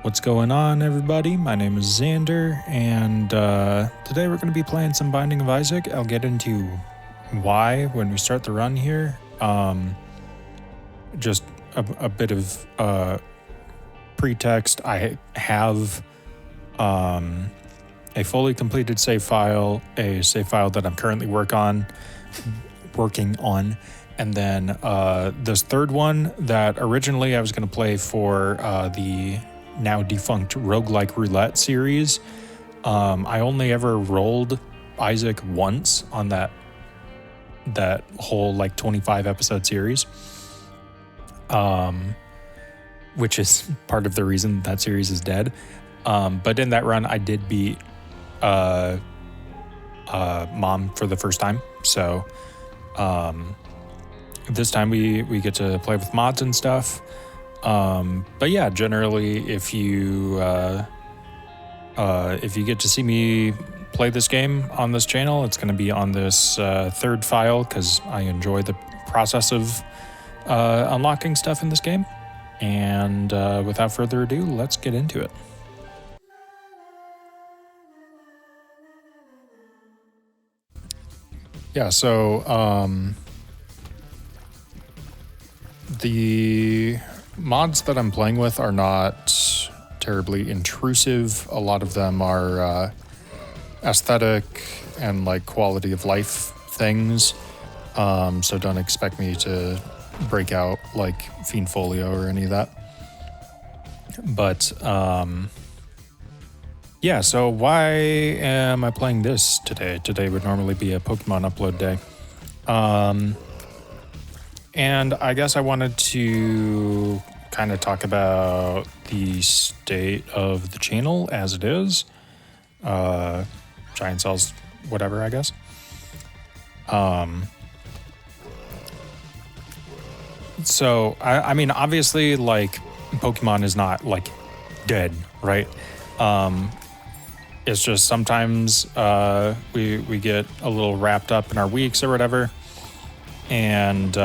What's going on, everybody? My name is Xander, and today we're going to be playing some Binding of Isaac. I'll get into why when we start the run here. Just a bit of pretext. I have a fully completed save file, a save file that I'm currently working on, and then this third one that originally I was going to play for the now defunct roguelike roulette series. I only ever rolled Isaac once on that whole 25 episode series, which is part of the reason that series is dead. But in that run I did beat Mom for the first time, so this time we get to play with mods and stuff. But yeah, generally, if you get to see me play this game on this channel, it's going to be on this third file because I enjoy the process of unlocking stuff in this game. And without further ado, let's get into it. Yeah, so the mods that I'm playing with are not terribly intrusive. A lot of them are aesthetic and quality of life things. So don't expect me to break out Fiend Folio or any of that. But yeah, so why am I playing this today? Today would normally be a Pokemon upload day. And I guess I wanted to kind of talk about the state of the channel as it is. Giant cells, whatever, I guess. So, I mean, obviously, Pokemon is not, dead, right? It's just sometimes we get a little wrapped up in our weeks or whatever. And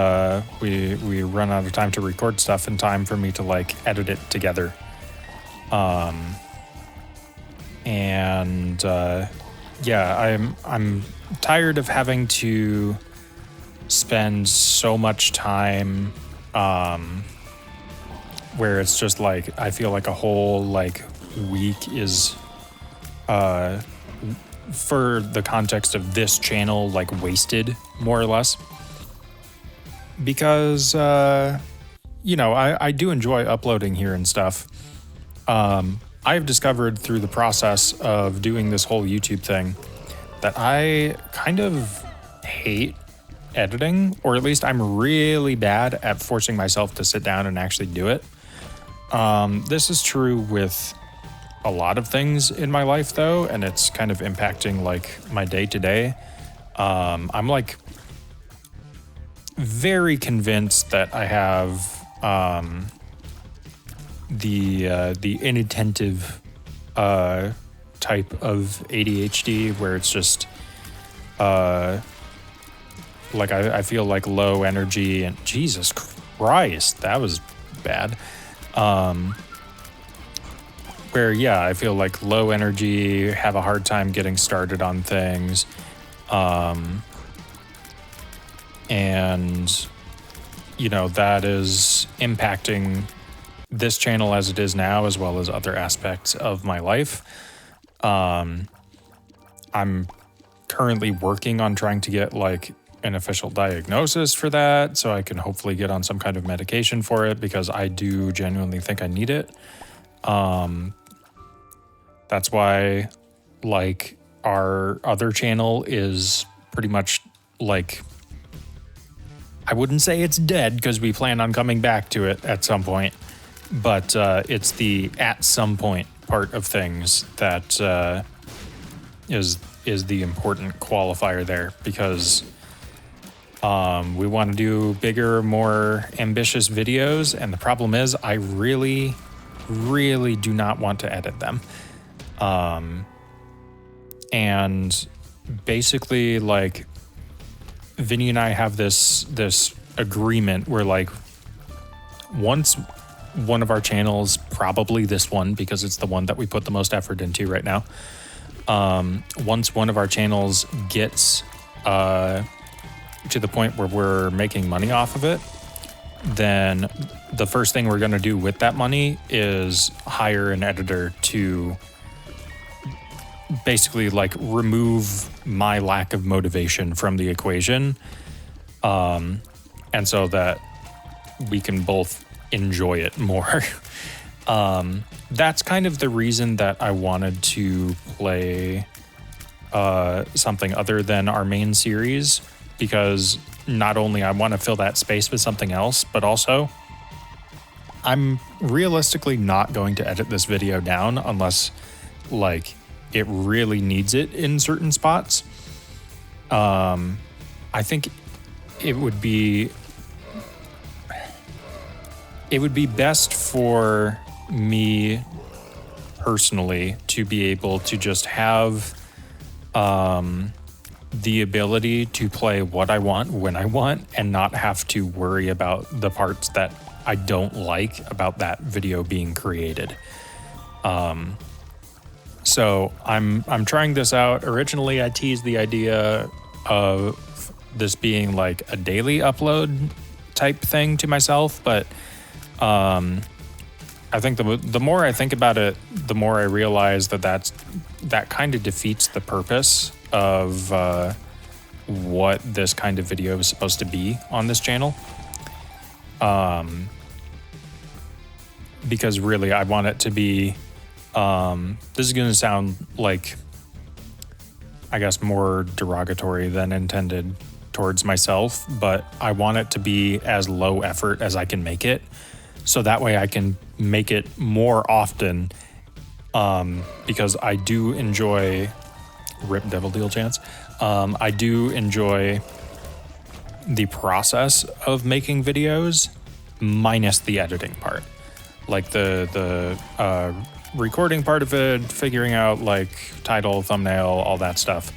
we run out of time to record stuff in time for me to edit it together. Yeah, I'm tired of having to spend so much time where it's just I feel like a whole week is for the context of this channel wasted, more or less. Because, I do enjoy uploading here and stuff. I've discovered through the process of doing this whole YouTube thing that I kind of hate editing, or at least I'm really bad at forcing myself to sit down and actually do it. This is true with a lot of things in my life, though, and it's kind of impacting my day-to-day. I'm very convinced that I have the inattentive type of ADHD, where it's just I feel low energy, and Jesus Christ, that was bad. Where I feel low energy, have a hard time getting started on things. And, that is impacting this channel as it is now, as well as other aspects of my life. I'm currently working on trying to get an official diagnosis for that, so I can hopefully get on some kind of medication for it, because I do genuinely think I need it. That's why our other channel is pretty much I wouldn't say it's dead, because we plan on coming back to it at some point, but it's the at some point part of things that is the important qualifier there, because we want to do bigger, more ambitious videos, and the problem is I really do not want to edit them. And basically Vinny and I have this agreement where once one of our channels, probably this one because it's the one that we put the most effort into right now. Once one of our channels gets to the point where we're making money off of it, then the first thing we're going to do with that money is hire an editor to basically like remove my lack of motivation from the equation. And so that we can both enjoy it more. That's kind of the reason that I wanted to play something other than our main series, because not only I want to fill that space with something else, but also I'm realistically not going to edit this video down unless like it really needs it in certain spots. I think it would be best for me personally to be able to just have the ability to play what I want when I want and not have to worry about the parts that I don't like about that video being created. So I'm trying this out. Originally, I teased the idea of this being like a daily upload type thing to myself, but I think the more I think about it, the more I realize that kind of defeats the purpose of what this kind of video is supposed to be on this channel. Because really, I want it to be, this is going to sound like, I guess, more derogatory than intended towards myself, but I want it to be as low effort as I can make it. So that way I can make it more often, because I do enjoy, rip Devil Deal Chance, I do enjoy the process of making videos minus the editing part. Like the recording part of it, figuring out like title, thumbnail, all that stuff.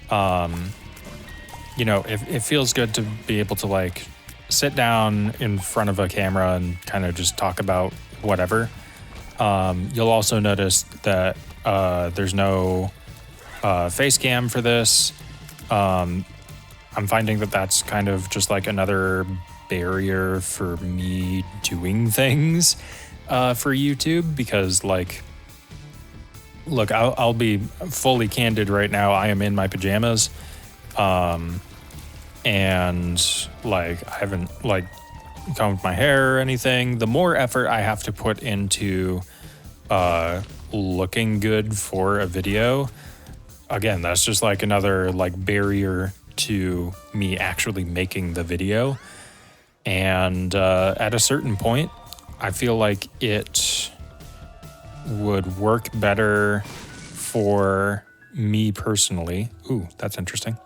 You know, it feels good to be able to like sit down in front of a camera and kind of just talk about whatever. You'll also notice that there's no face cam for this. I'm finding that that's kind of just like another barrier for me doing things for YouTube, because like, look, I'll be fully candid right now. I am in my pajamas. And like, I haven't like combed my hair or anything. The more effort I have to put into looking good for a video, again, that's just like another like barrier to me actually making the video. And at a certain point, I feel like it would work better for me personally. Ooh, that's interesting.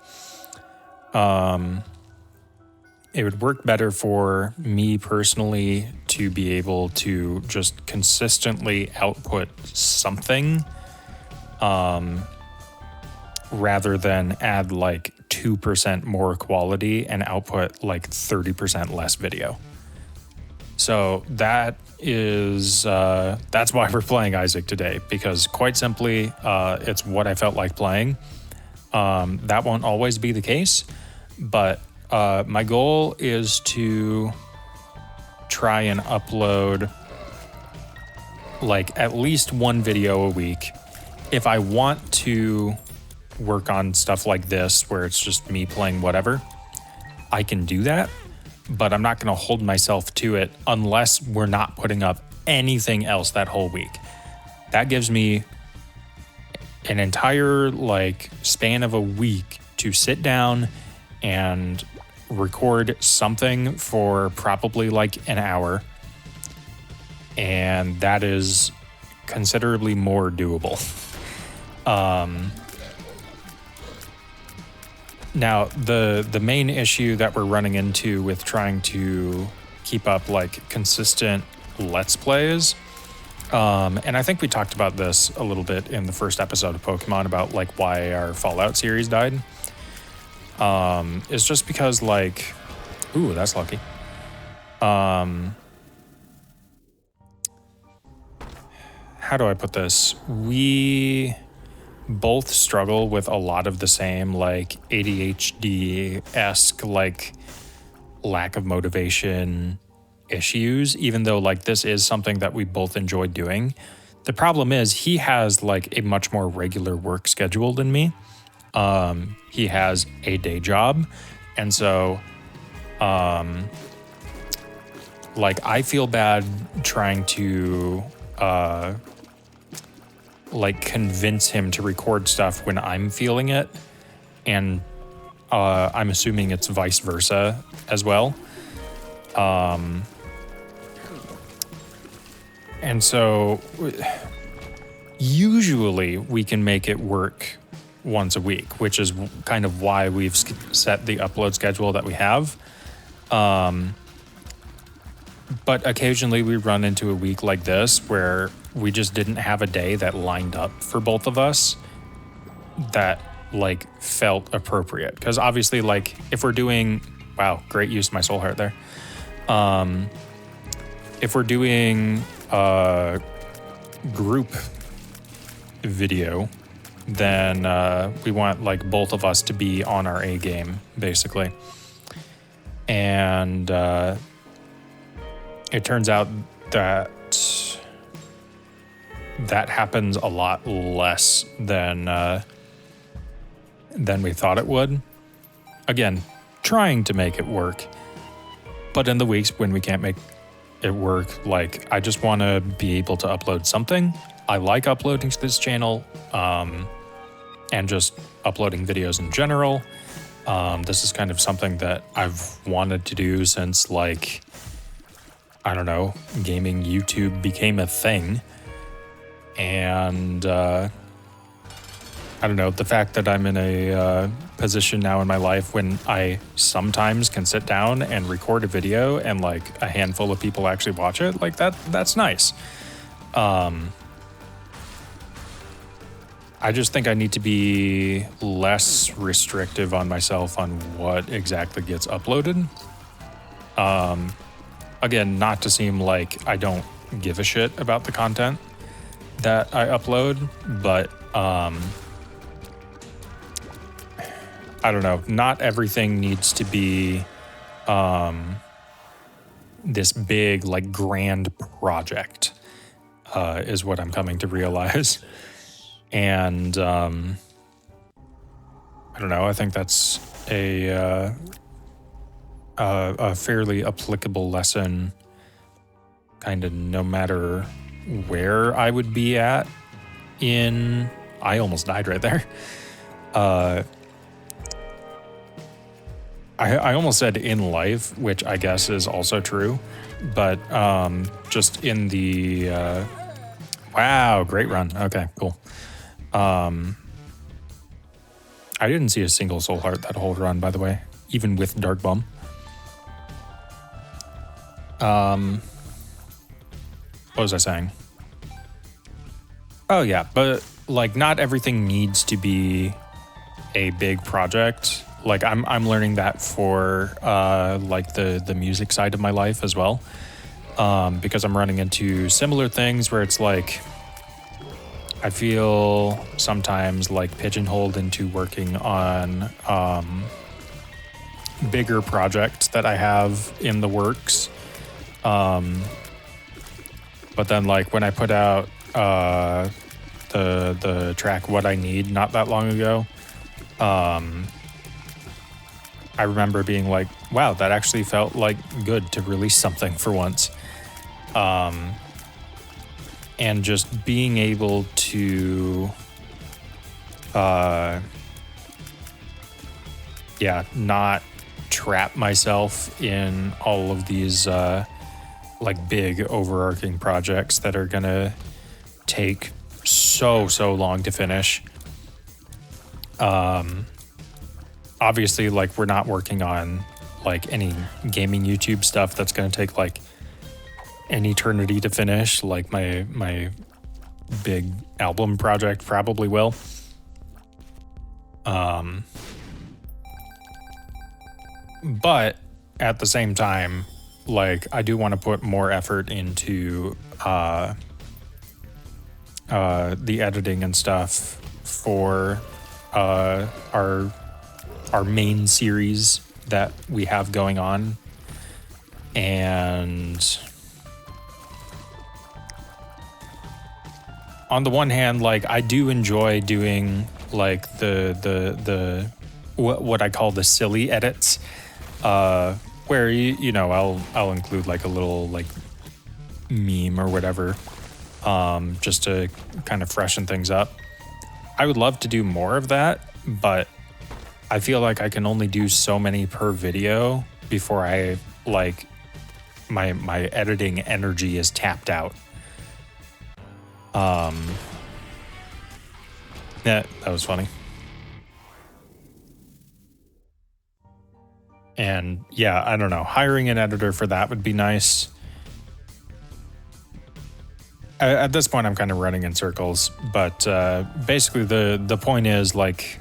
It would work better for me personally to be able to just consistently output something, rather than add like 2% more quality and output like 30% less video. So that is, that's why we're playing Isaac today, because quite simply, it's what I felt like playing. That won't always be the case, but my goal is to try and upload like at least one video a week. If I want to work on stuff like this, where it's just me playing whatever, I can do that, but I'm not going to hold myself to it unless we're not putting up anything else that whole week. That gives me an entire like span of a week to sit down and record something for probably like an hour, and that is considerably more doable. Now the main issue that we're running into with trying to keep up like consistent Let's Plays, and I think we talked about this a little bit in the first episode of Pokemon about like why our Fallout series died. It's just because like, ooh, that's lucky. how do I put this? We both struggle with a lot of the same like ADHD-esque like lack of motivation issues, even though like this is something that we both enjoy doing. The problem is he has like a much more regular work schedule than me. He has a day job. And so like I feel bad trying to like convince him to record stuff when I'm feeling it. And I'm assuming it's vice versa as well. And so usually we can make it work once a week, which is kind of why we've set the upload schedule that we have. But occasionally we run into a week like this where we just didn't have a day that lined up for both of us that like felt appropriate. Because obviously like if we're doing, wow, great use of my soul heart there. If we're doing a group video, then we want like both of us to be on our A game basically. And it turns out that that happens a lot less than we thought it would. Again, trying to make it work. But in the weeks when we can't make it work, like I just want to be able to upload something. I like uploading to this channel and just uploading videos in general. This is kind of something that I've wanted to do since like, I don't know, gaming YouTube became a thing. And I don't know, the fact that I'm in a position now in my life when I sometimes can sit down and record a video and like a handful of people actually watch it, like that's nice. I just think I need to be less restrictive on myself on what exactly gets uploaded. Again, not to seem like I don't give a shit about the content that I upload, but I don't know, not everything needs to be this big, like grand project, is what I'm coming to realize. And I don't know, I think that's a fairly applicable lesson, kind of no matter where I would be at in, I almost died right there. I almost said in life, which I guess is also true, but just in the, wow, great run. Okay, cool. I didn't see a single soul heart that whole run, by the way, even with Dark Bum. What was I saying? Oh yeah, but like not everything needs to be a big project. Like I'm learning that for like the music side of my life as well, because I'm running into similar things where it's like I feel sometimes like pigeonholed into working on bigger projects that I have in the works. But then like when I put out the track What I Need not that long ago, I remember being like, wow, that actually felt like good to release something for once. And just being able to, not trap myself in all of these, like big overarching projects that are gonna take so long to finish. Obviously, like we're not working on like any gaming YouTube stuff that's gonna take like an eternity to finish, like my big album project probably will. But at the same time, like I do want to put more effort into the editing and stuff for our main series that we have going on. And on the one hand, like, I do enjoy doing like the what I call the silly edits, where you know, I'll include like a little like meme or whatever, just to kind of freshen things up. I would love to do more of that, but I feel like I can only do so many per video before I like my editing energy is tapped out. Yeah, that was funny. And yeah, I don't know. Hiring an editor for that would be nice. At this point, I'm kind of running in circles, but basically the point is, like,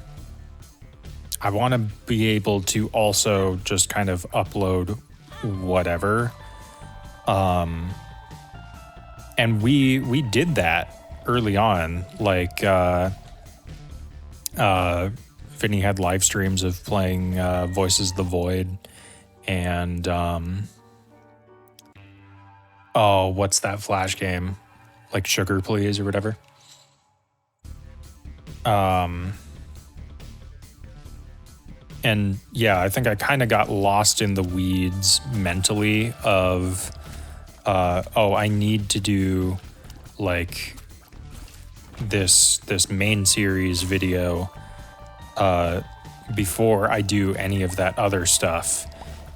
I want to be able to also just kind of upload whatever. And we did that early on. Like, Vinny had live streams of playing Voices of the Void, and oh, what's that Flash game? Like Sugar Please or whatever. And yeah, I think I kind of got lost in the weeds mentally of, oh, I need to do like this main series video before I do any of that other stuff,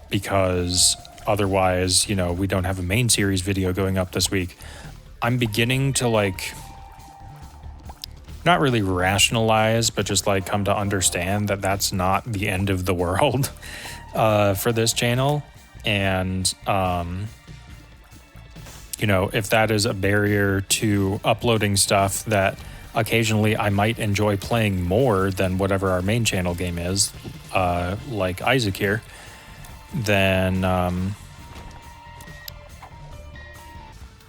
because otherwise, you know, we don't have a main series video going up this week. I'm beginning to like, not really rationalize, but just like come to understand that that's not the end of the world for this channel. And, you know, if that is a barrier to uploading stuff that occasionally I might enjoy playing more than whatever our main channel game is, like Isaac here, then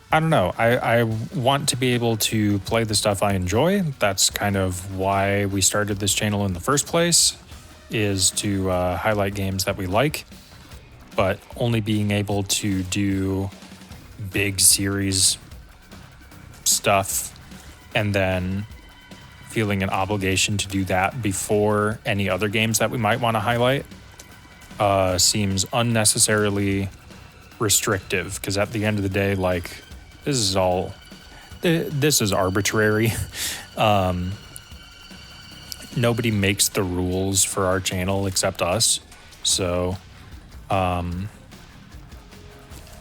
I don't know. I want to be able to play the stuff I enjoy. That's kind of why we started this channel in the first place, is to highlight games that we like, but only being able to do big series stuff and then feeling an obligation to do that before any other games that we might want to highlight seems unnecessarily restrictive, because at the end of the day, like, this is arbitrary. Nobody makes the rules for our channel except us. So,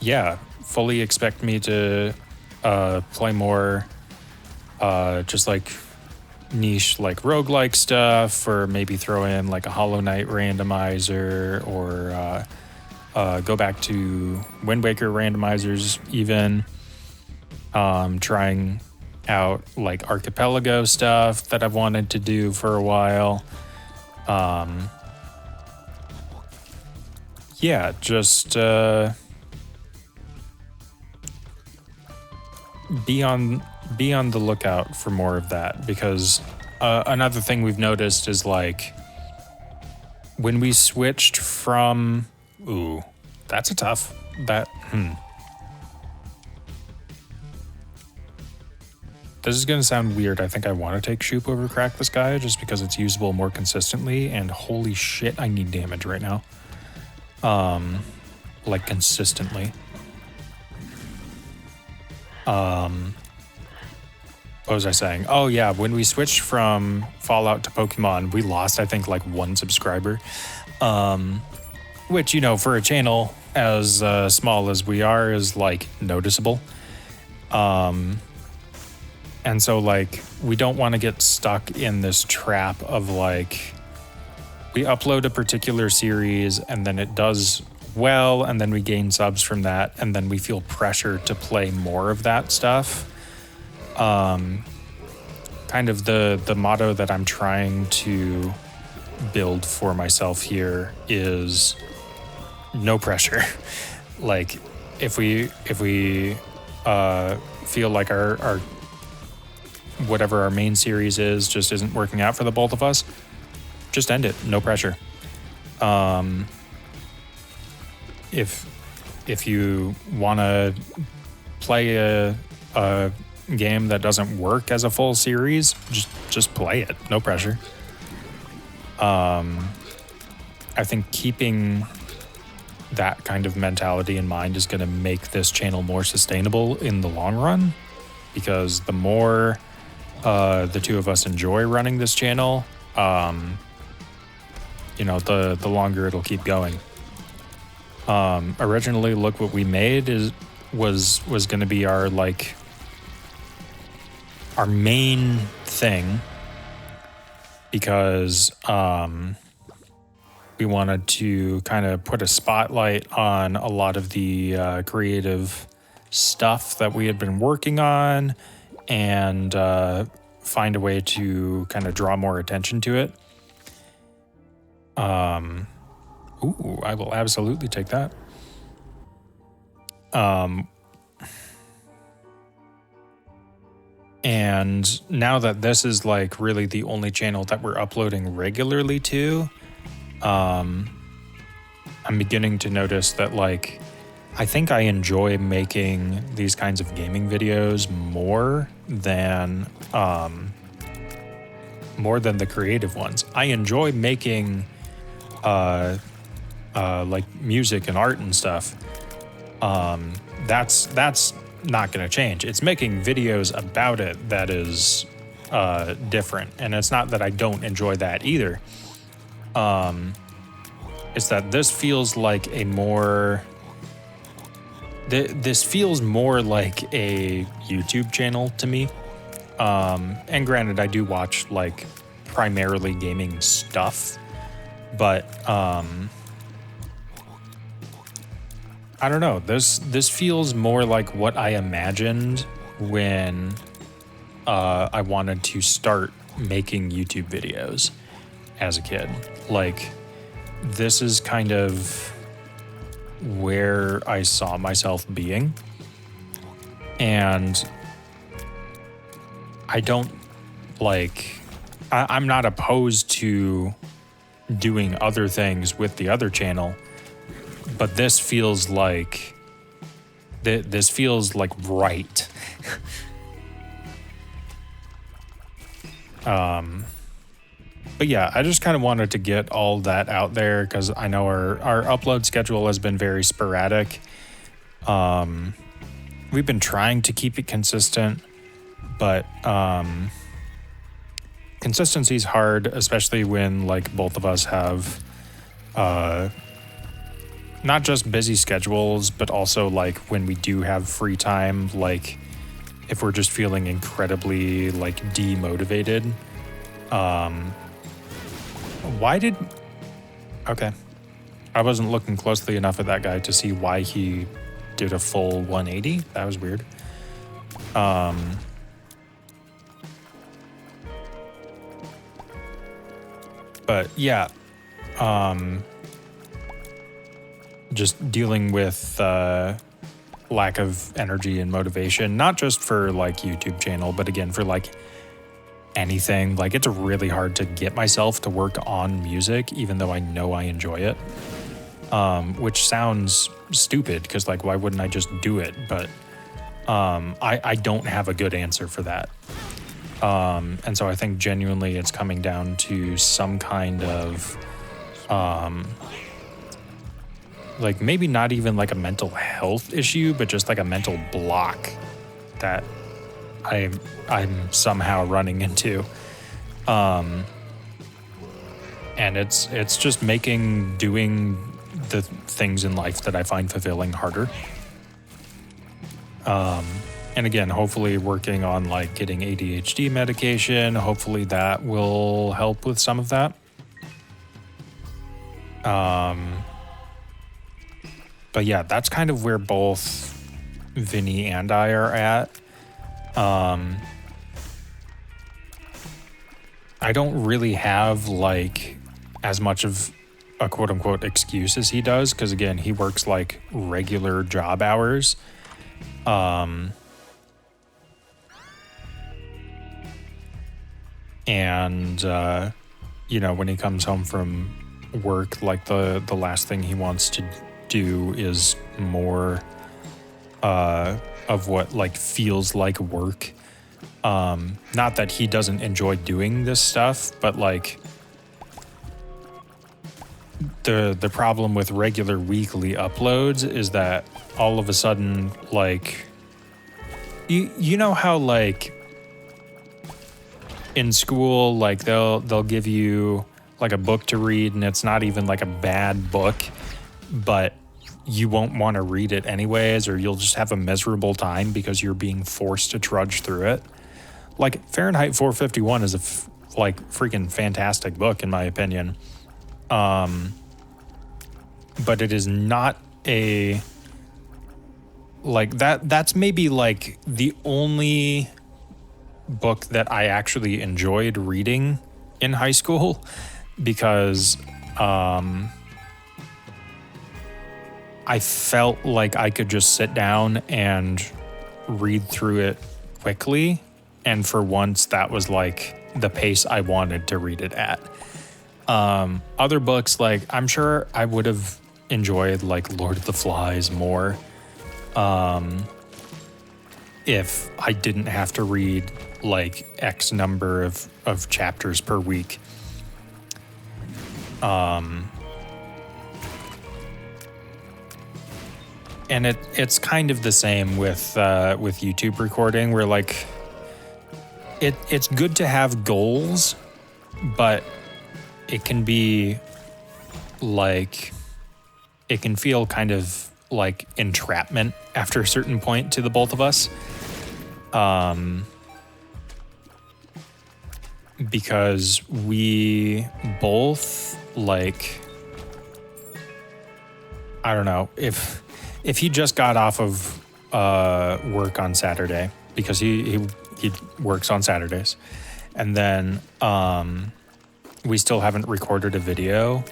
yeah, fully expect me to play more just like niche, like roguelike stuff, or maybe throw in like a Hollow Knight randomizer, or go back to Wind Waker randomizers even. Trying out like Archipelago stuff that I've wanted to do for a while. Yeah, just be on the lookout for more of that, because another thing we've noticed is, like, when we switched from that's a tough This is going to sound weird. I think I want to take Shoop over Crack the Sky just because it's usable more consistently, and holy shit, I need damage right now. Like, consistently. What was I saying? Oh yeah, when we switched from Fallout to Pokemon, we lost, I think, like 1 subscriber. Which, you know, for a channel as small as we are, is like noticeable. And so, like, we don't want to get stuck in this trap of, like, we upload a particular series and then it does well, and then we gain subs from that, and then we feel pressure to play more of that stuff. Kind of the motto that I'm trying to build for myself here is no pressure. Like, if we feel like our whatever our main series is just isn't working out for the both of us, just end it. No pressure. If you want to play a game that doesn't work as a full series, just play it. No pressure. I think keeping that kind of mentality in mind is going to make this channel more sustainable in the long run, because the more the two of us enjoy running this channel, the longer it'll keep going. Originally, Look What We Made was going to be our main thing, because we wanted to kind of put a spotlight on a lot of the creative stuff that we had been working on, and find a way to kind of draw more attention to it. Ooh, I will absolutely take that. And now that this is really the only channel that we're uploading regularly to, I'm beginning to notice that I think I enjoy making these kinds of gaming videos more than the creative ones. I enjoy making music and art and stuff. That's not going to change. It's making videos about it that is different, and it's not that I don't enjoy that either. It's that this feels like a more this feels more like a YouTube channel to me. And granted, I do watch primarily gaming stuff, but I don't know. This feels more like what I imagined when I wanted to start making YouTube videos as a kid. This is kind of where I saw myself being. And I don't I'm not opposed to doing other things with the other channel, but this feels like right. But yeah, I just kind of wanted to get all that out there, because I know our upload schedule has been very sporadic. We've been trying to keep it consistent, but consistency is hard, especially when both of us have not just busy schedules, but also when we do have free time, if we're just feeling incredibly demotivated. Okay. I wasn't looking closely enough at that guy to see why he did a full 180. That was weird. But yeah, just dealing with lack of energy and motivation, not just for YouTube channel, but again for anything. It's really hard to get myself to work on music, even though I know I enjoy it, which sounds stupid, because why wouldn't I just do it? But I don't have a good answer for that. And so I think genuinely it's coming down to some kind of maybe not even a mental health issue, but just a mental block that I'm somehow running into. And it's just making doing the things in life that I find fulfilling harder. And again, hopefully working on getting ADHD medication, hopefully that will help with some of that. But yeah, that's kind of where both Vinny and I are at. I don't really have as much of a quote unquote excuse as he does, because again, he works regular job hours. And, when he comes home from work, like the last thing he wants to do is more of what like feels like work. Not that he doesn't enjoy doing this stuff, but like the problem with regular weekly uploads is that all of a sudden, like, you know how like in school, like they'll give you like a book to read, and it's not even like a bad book, but you won't want to read it anyways, or you'll just have a miserable time because you're being forced to trudge through it. Like Fahrenheit 451 is a freaking fantastic book in my opinion. But it is not a like that's maybe like the only book that I actually enjoyed reading in high school, because I felt like I could just sit down and read through it quickly, and for once that was like the pace I wanted to read it at. Other books, like I'm sure I would have enjoyed like Lord of the Flies more if I didn't have to read like X number of chapters per week. And it's kind of the same with YouTube recording, where like it's good to have goals, but it can be like, it can feel kind of like entrapment after a certain point to the both of us. Because we both like, I don't know, if he just got off of work on Saturday, because he works on Saturdays, and then we still haven't recorded a video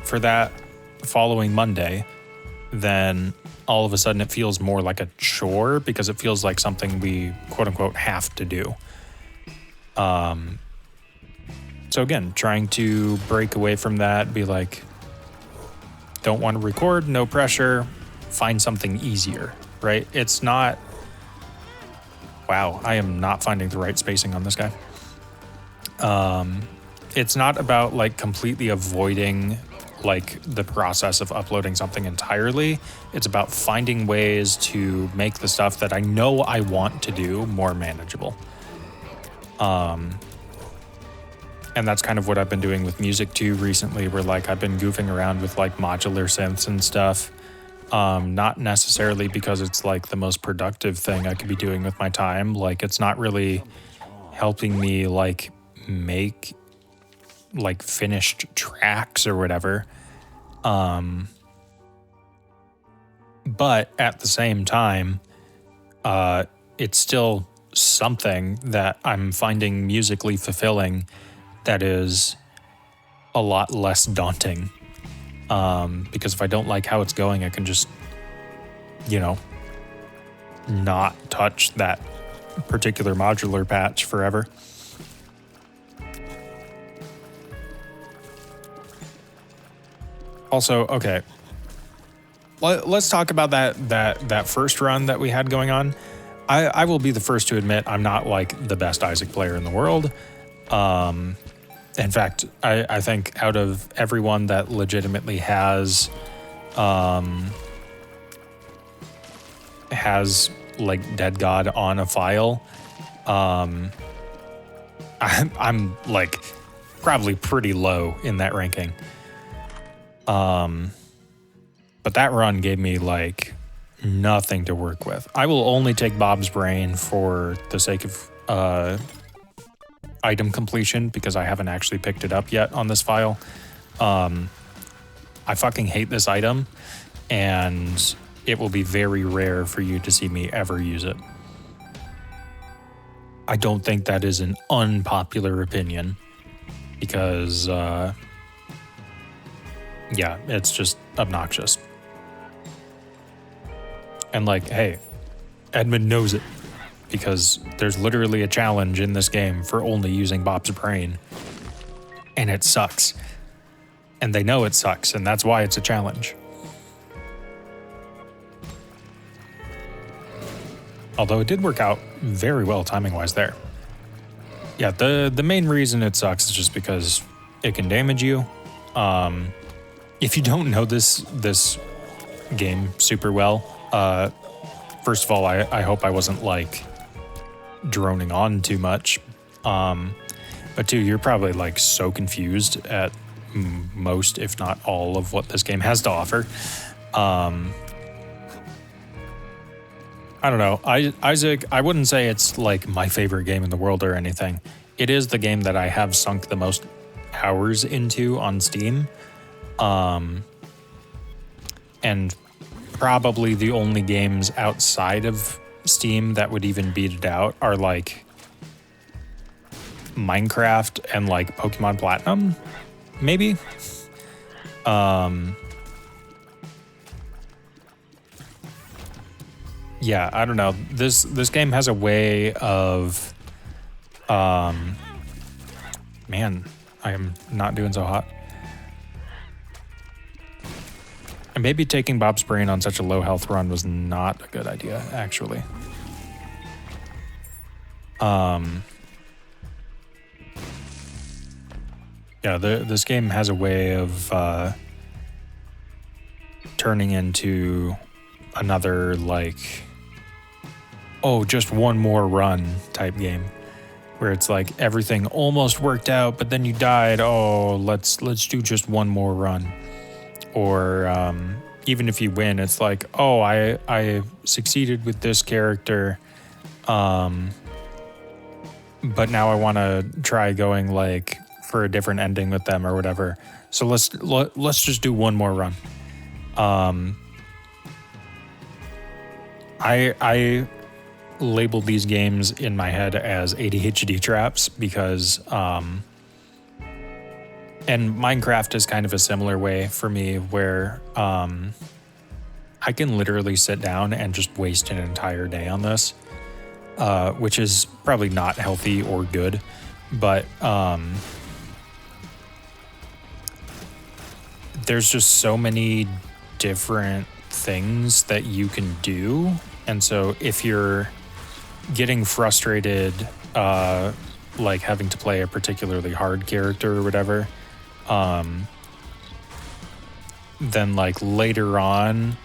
for that following Monday, then all of a sudden it feels more like a chore, because it feels like something we quote unquote have to do. So again, trying to break away from that, be like, don't want to record, no pressure, find something easier, right? It's not, wow, I am not finding the right spacing on this guy. It's not about like completely avoiding like the process of uploading something entirely. It's about finding ways to make the stuff that I know I want to do more manageable. And that's kind of what I've been doing with music too recently, where like I've been goofing around with like modular synths and stuff. Not necessarily because it's like the most productive thing I could be doing with my time. Like it's not really helping me like make like finished tracks or whatever. But at the same time, it's still something that I'm finding musically fulfilling that is a lot less daunting. Because if I don't like how it's going, I can just, not touch that particular modular patch forever. Also, okay, let's talk about that first run that we had going on. I will be the first to admit I'm not like the best Isaac player in the world. In fact, I think out of everyone that legitimately has like Dead God on a file, I'm like probably pretty low in that ranking. But that run gave me like nothing to work with. I will only take Bob's Brain for the sake of item completion, because I haven't actually picked it up yet on this file. I fucking hate this item, and it will be very rare for you to see me ever use it. I don't think that is an unpopular opinion, because yeah, it's just obnoxious. And like, hey, Edmund knows it. because there's literally a challenge in this game for only using Bob's brain. And it sucks. And they know it sucks, and that's why it's a challenge. Although it did work out very well timing-wise there. Yeah, the main reason it sucks is just because it can damage you. If you don't know this game super well, first of all, I hope I wasn't like droning on too much. But two, you're probably like so confused at most, if not all, of what this game has to offer. I don't know. Isaac, I wouldn't say it's like my favorite game in the world or anything. It is the game that I have sunk the most hours into on Steam. And probably the only games outside of Steam that would even beat it out are like Minecraft and like Pokemon Platinum, maybe. Yeah, I don't know. This game has a way of, man, I am not doing so hot. And maybe taking Bob's brain on such a low health run was not a good idea, actually. Yeah, this game has a way of turning into another like, oh, just one more run type game, where it's like everything almost worked out, but then you died. Oh, let's do just one more run. Or even if you win, it's like, oh, I succeeded with this character, but now I want to try going like for a different ending with them or whatever. So let's just do one more run. I labeled these games in my head as ADHD traps because, and Minecraft is kind of a similar way for me where I can literally sit down and just waste an entire day on this, which is probably not healthy or good, but there's just so many different things that you can do. And so if you're getting frustrated, like having to play a particularly hard character or whatever, then like later on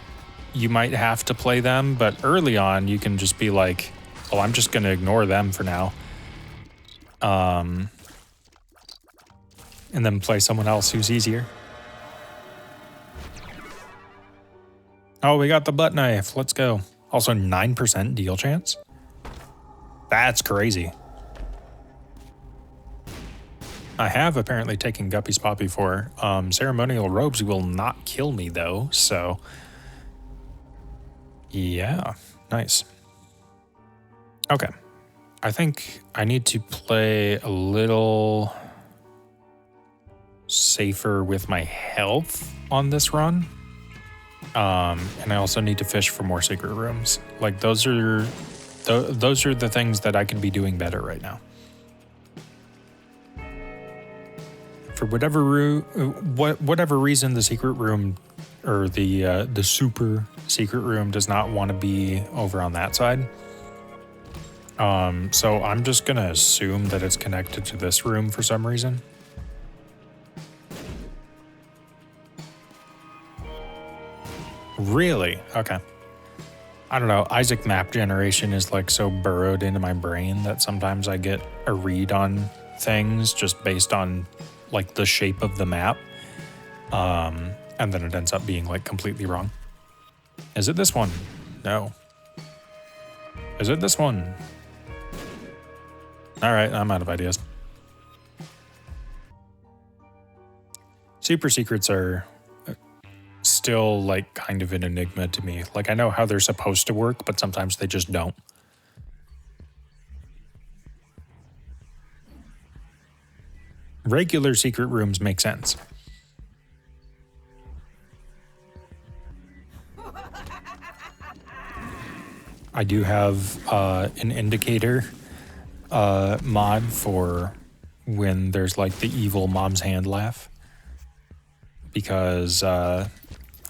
you might have to play them, but early on you can just be like, oh, I'm just going to ignore them for now. And then play someone else who's easier. Oh, we got the butt knife. Let's go. Also 9% deal chance. That's crazy. I have apparently taken Guppy's Paw before. Ceremonial robes will not kill me though, so yeah, nice. Okay, I think I need to play a little safer with my health on this run. And I also need to fish for more secret rooms. Like those are the things that I can be doing better right now. For whatever reason, the secret room or the super secret room does not want to be over on that side. So I'm just gonna assume that it's connected to this room for some reason. Really? Okay. I don't know. Isaac map generation is like so burrowed into my brain that sometimes I get a read on things just based on like the shape of the map. And then it ends up being like completely wrong. Is it this one? No. Is it this one? All right, I'm out of ideas. Super secrets are still like kind of an enigma to me. Like I know how they're supposed to work, but sometimes they just don't. Regular secret rooms make sense. I do have an indicator mod for when there's like the evil mom's hand laugh. Because, I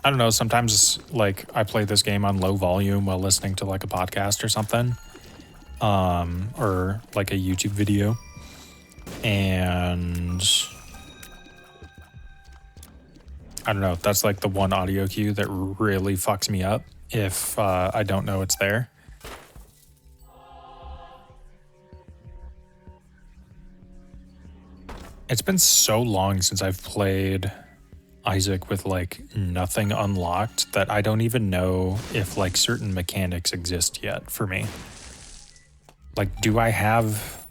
don't know, sometimes like I play this game on low volume while listening to like a podcast or something. Or like a YouTube video. And I don't know, that's like the one audio cue that really fucks me up if I don't know it's there. It's been so long since I've played Isaac with like nothing unlocked that I don't even know if like certain mechanics exist yet for me. Like, do I have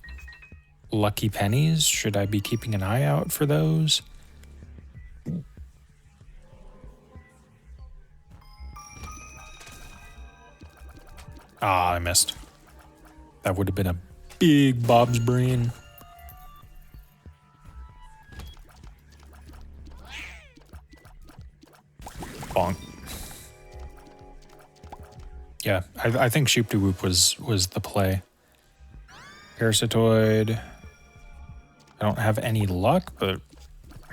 lucky pennies? Should I be keeping an eye out for those? Ah, I missed. That would have been a big Bob's brain. Bonk. Yeah, I think Shoop de Whoop was the play. Parasitoid. I don't have any luck, but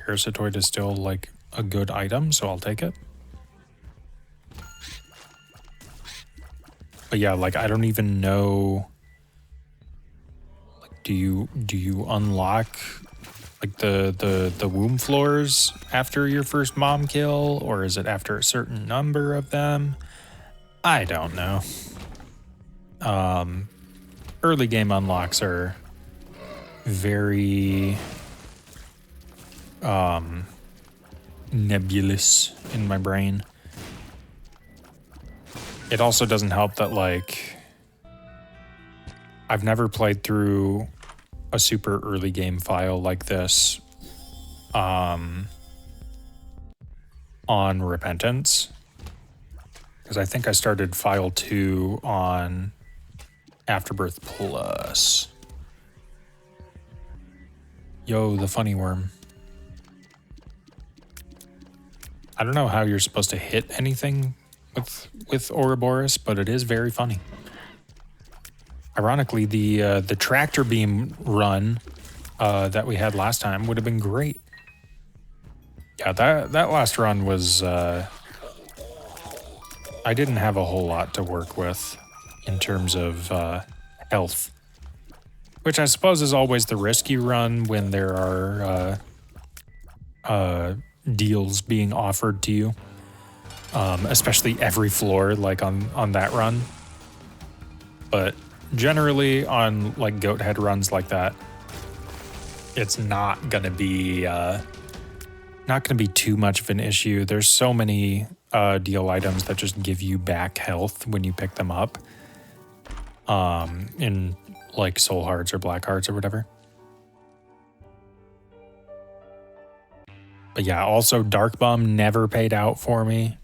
Parasitoid is still like a good item, so I'll take it. But yeah, like I don't even know. Like, do you unlock like the womb floors after your first mom kill, or is it after a certain number of them? I don't know. Early game unlocks are very nebulous in my brain. It also doesn't help that like I've never played through a super early game file like this on Repentance, because I think I started file 2 on Afterbirth Plus. Yo, the funny worm. I don't know how you're supposed to hit anything with Ouroboros, but it is very funny. Ironically, the tractor beam run that we had last time would have been great. Yeah, that last run was I didn't have a whole lot to work with in terms of health, which I suppose is always the risk you run when there are deals being offered to you, especially every floor like on that run. But generally on like goat head runs like that, it's not gonna be too much of an issue. There's so many deal items that just give you back health when you pick them up, in like soul hearts or black hearts or whatever. But yeah, also Dark Bum never paid out for me,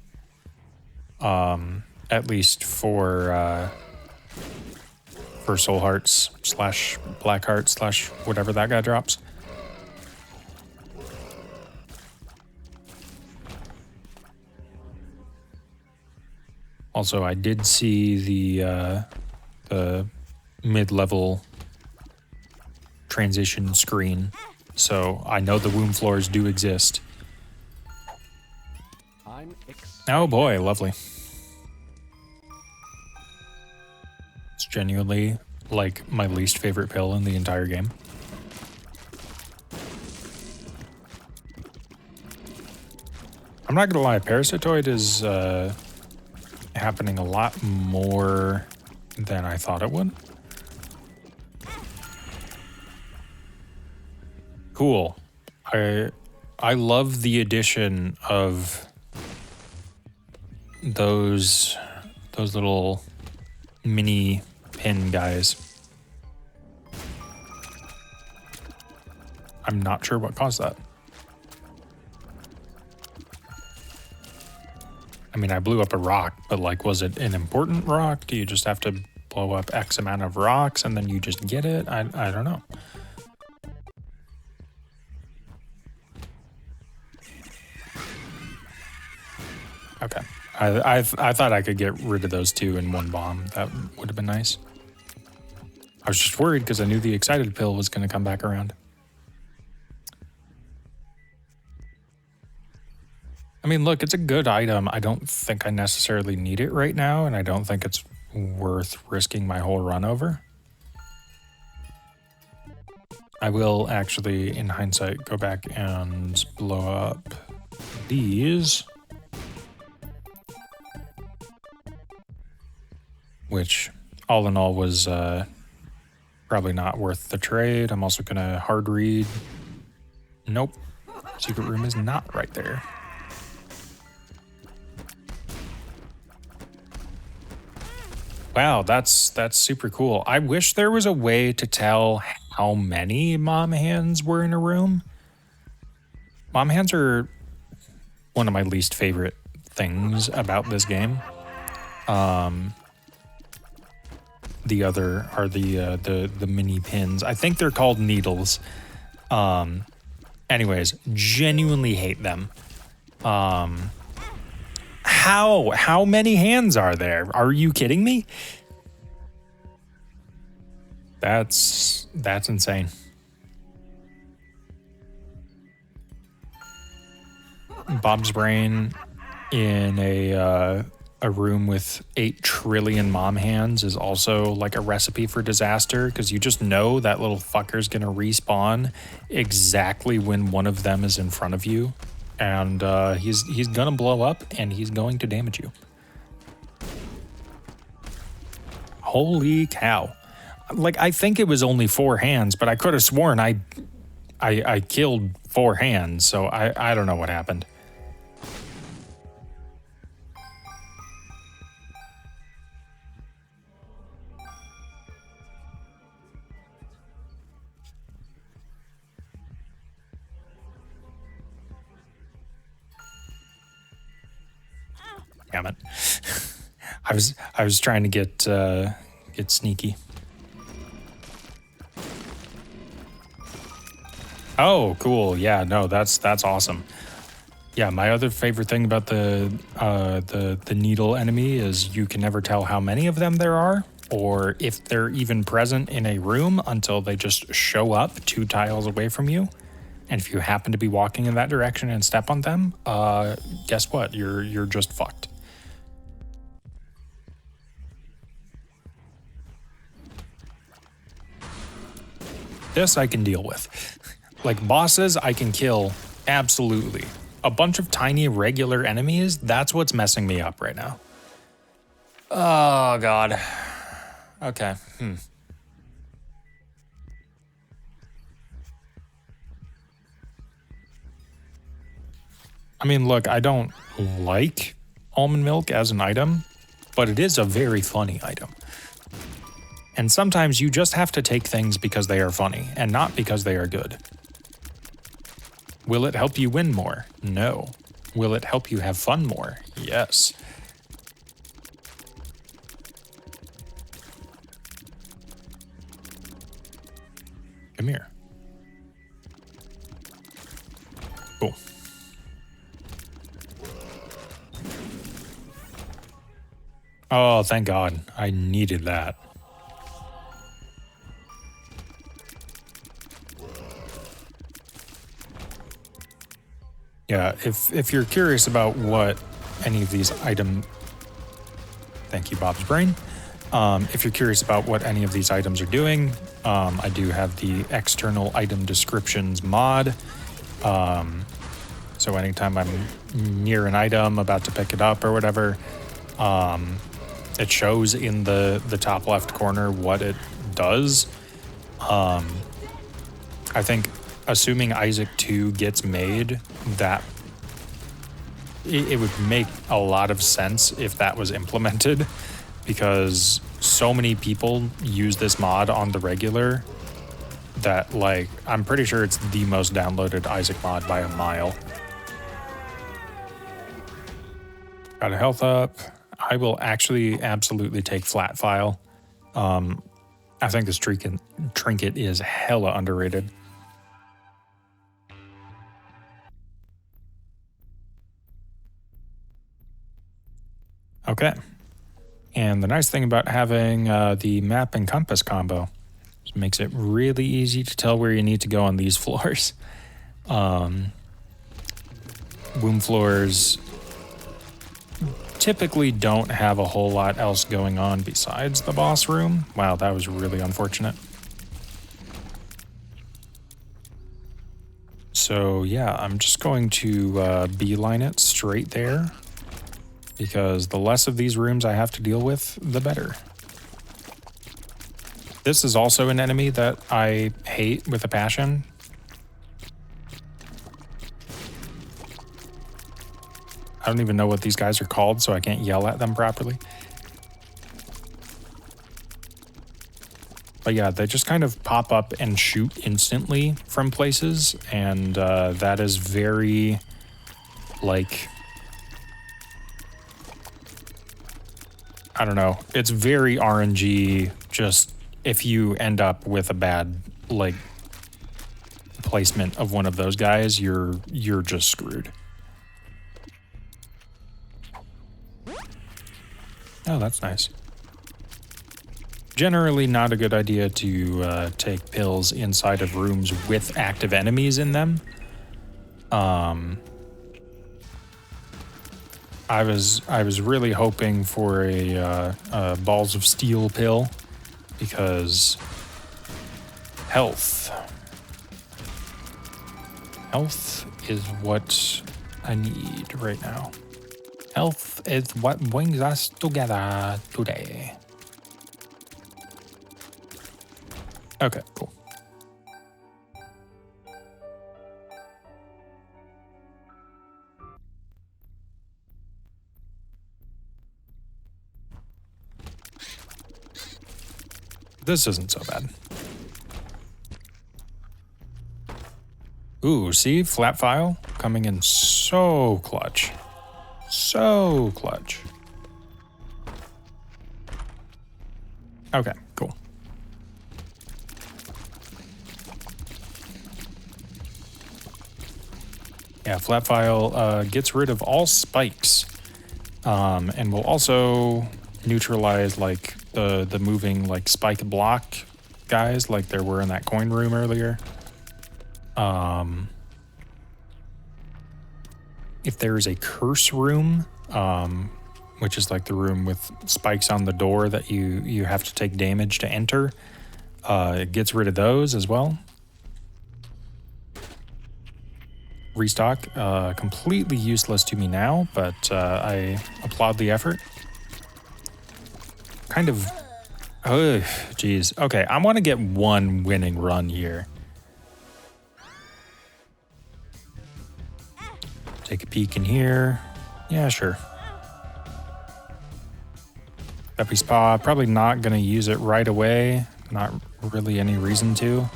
at least for soul hearts / black hearts / whatever that guy drops. Also, I did see the mid-level transition screen, so I know the womb floors do exist. Oh boy, lovely. It's genuinely like my least favorite pill in the entire game. I'm not gonna lie, Parasitoid is happening a lot more than I thought it would. Cool. I love the addition of those little mini pin guys. I'm not sure what caused that. I mean, I blew up a rock, but like, was it an important rock? Do you just have to blow up X amount of rocks and then you just get it? I don't know. Okay. I thought I could get rid of those two in one bomb. That would have been nice. I was just worried because I knew the excited pill was going to come back around. I mean, look, it's a good item. I don't think I necessarily need it right now, and I don't think it's worth risking my whole run over. I will actually, in hindsight, go back and blow up these. Which, all in all, was probably not worth the trade. I'm also going to hard read. Nope. Secret room is not right there. Wow, that's super cool. I wish there was a way to tell how many mom hands were in a room. Mom hands are one of my least favorite things about this game. The other are the mini pins. I think they're called needles. Anyways, genuinely hate them. How many hands are there? Are you kidding me? That's insane. Bob's brain in a room with 8 trillion mom hands is also like a recipe for disaster, because you just know that little fucker's gonna respawn exactly when one of them is in front of you, and he's gonna blow up and he's going to damage you. Holy cow. Like, I think it was only 4 hands, but I could have sworn I killed 4 hands, so I don't know what happened. Damn it. I was trying to get sneaky. Oh, cool. Yeah, no, that's awesome. Yeah, my other favorite thing about the needle enemy is you can never tell how many of them there are, or if they're even present in a room until they just show up 2 tiles away from you. And if you happen to be walking in that direction and step on them, guess what? You're just fucked. This I can deal with. Like, bosses I can kill, absolutely. A bunch of tiny regular enemies, that's what's messing me up right now. Oh, God. Okay. I mean, look, I don't like almond milk as an item, but it is a very funny item. And sometimes you just have to take things because they are funny, and not because they are good. Will it help you win more? No. Will it help you have fun more? Yes. Come here. Cool. Oh, thank God. I needed that. Yeah, if you're curious about what any of these thank you, Bob's brain. If you're curious about what any of these items are doing, I do have the external item descriptions mod. So anytime I'm near an item, about to pick it up or whatever, it shows in the top left corner what it does. I think, assuming Isaac 2 gets made, that it would make a lot of sense if that was implemented, because so many people use this mod on the regular that, like, I'm pretty sure it's the most downloaded Isaac mod by a mile. Got a health up. I will actually absolutely take flat file. I think this trinket is hella underrated. Okay. And the nice thing about having the map and compass combo is it makes it really easy to tell where you need to go on these floors. Womb floors typically don't have a whole lot else going on besides the boss room. Wow, that was really unfortunate. So yeah, I'm just going to beeline it straight there, because the less of these rooms I have to deal with, the better. This is also an enemy that I hate with a passion. I don't even know what these guys are called, so I can't yell at them properly. But yeah, they just kind of pop up and shoot instantly from places, and that is very, like, I don't know. It's very RNG, just if you end up with a bad, like, placement of one of those guys, you're just screwed. Oh, that's nice. Generally not a good idea to take pills inside of rooms with active enemies in them. I was really hoping for a balls of steel pill, because health is what I need right now. Health is what brings us together today. Okay, cool. This isn't so bad. Ooh, see? Flat file coming in so clutch. So clutch. Okay, cool. Yeah, flat file gets rid of all spikes, and will also neutralize like the moving like spike block guys like there were in that coin room earlier. If there is a curse room, which is like the room with spikes on the door that you have to take damage to enter, it gets rid of those as well. Restock, completely useless to me now, but I applaud the effort. Kind of, oh, geez. Okay, I want to get one winning run here. Take a peek in here. Yeah, sure. Guppy Spa, probably not going to use it right away. Not really any reason to.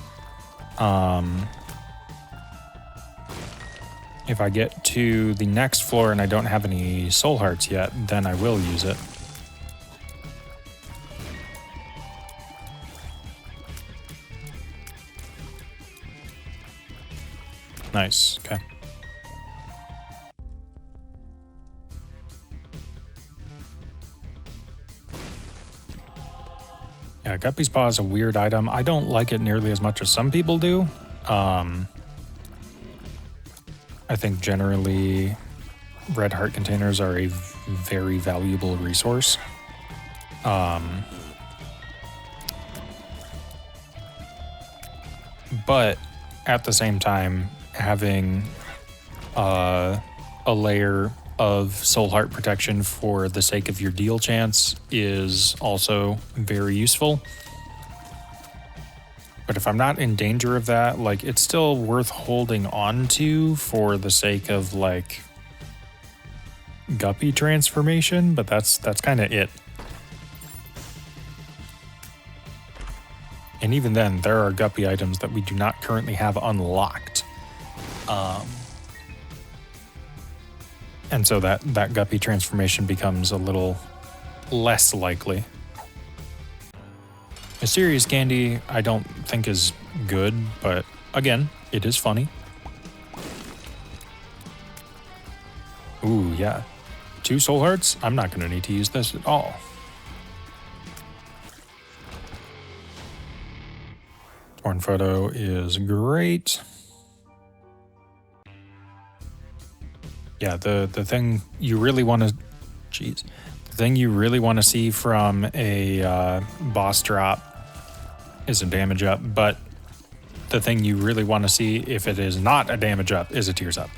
If I get to the next floor and I don't have any soul hearts yet, then I will use it. Nice, okay. Yeah, Guppy Spa is a weird item. I don't like it nearly as much as some people do. I think generally red heart containers are a very valuable resource. But at the same time, having a layer of soul heart protection for the sake of your deal chance is also very useful. But if I'm not in danger of that, like, it's still worth holding on to for the sake of, like, Guppy transformation, but that's kind of it. And even then, there are Guppy items that we do not currently have unlocked. And so that Guppy transformation becomes a little less likely. Mysterious Candy, I don't think is good, but again, it is funny. Ooh, yeah. 2 soul hearts, I'm not going to need to use this at all. Torn photo is great. Yeah, the thing you really want to... Jeez. The thing you really want to see from a boss drop is a damage up, but the thing you really want to see if it is not a damage up is a tears up.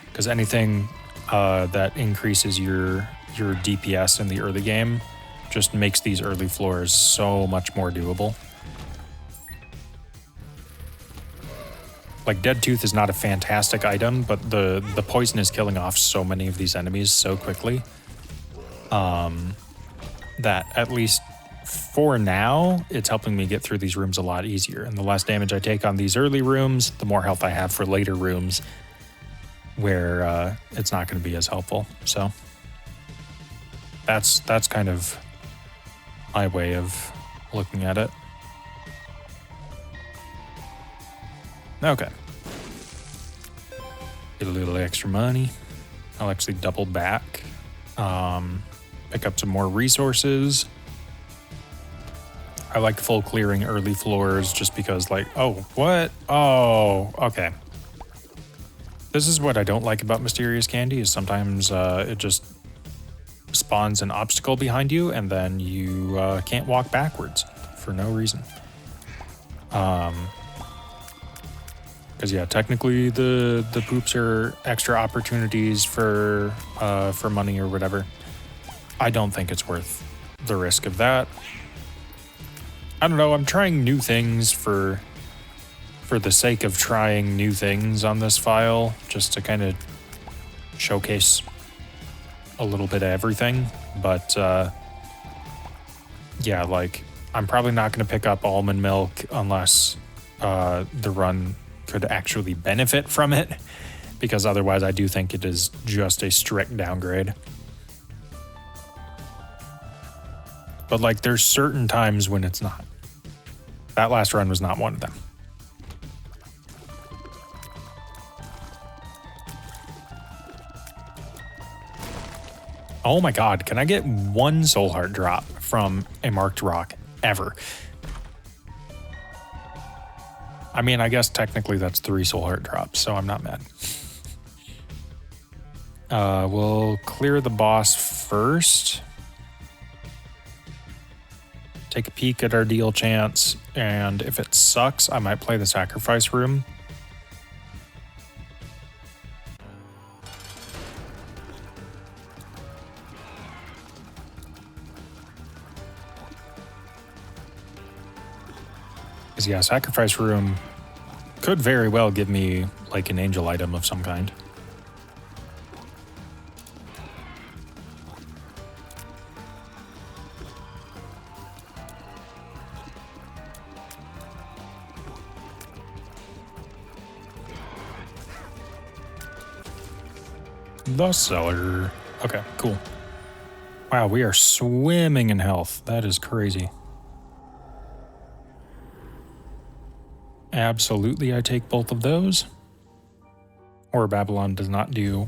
Because anything that increases your DPS in the early game just makes these early floors so much more doable. Like, Dead Tooth is not a fantastic item, but the poison is killing off so many of these enemies so quickly that at least for now, it's helping me get through these rooms a lot easier. And the less damage I take on these early rooms, the more health I have for later rooms where it's not going to be as helpful. So that's kind of my way of looking at it. Okay. Get a little extra money. I'll actually double back. Pick up some more resources. I like full clearing early floors just because, like, oh, what? Oh, okay. This is what I don't like about Mysterious Candy is sometimes it just spawns an obstacle behind you and then you can't walk backwards for no reason. Because yeah, technically the poops are extra opportunities for money or whatever. I don't think it's worth the risk of that. I don't know. I'm trying new things for the sake of trying new things on this file, just to kind of showcase a little bit of everything. But yeah, like I'm probably not going to pick up almond milk unless the run could actually benefit from it, because otherwise I do think it is just a strict downgrade. But like there's certain times when it's not. That last run was not one of them. Oh my god, can I get 1 soul heart drop from a marked rock ever? I mean, I guess technically that's 3 soul heart drops, so I'm not mad. We'll clear the boss first. Take a peek at our deal chance, and if it sucks, I might play the sacrifice room. Because yeah, sacrifice room could very well give me like an angel item of some kind. The cellar. Okay, cool. Wow, we are swimming in health. That is crazy. Absolutely, I take both of those. Or Babylon does not do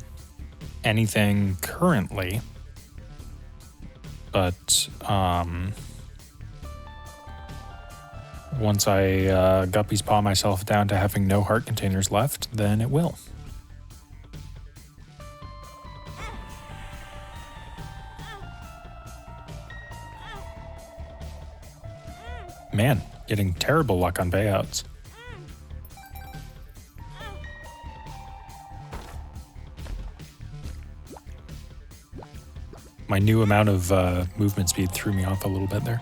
anything currently. But, once I Guppy's Paw myself down to having no heart containers left, then it will. Man, getting terrible luck on payouts. My new amount of movement speed threw me off a little bit there.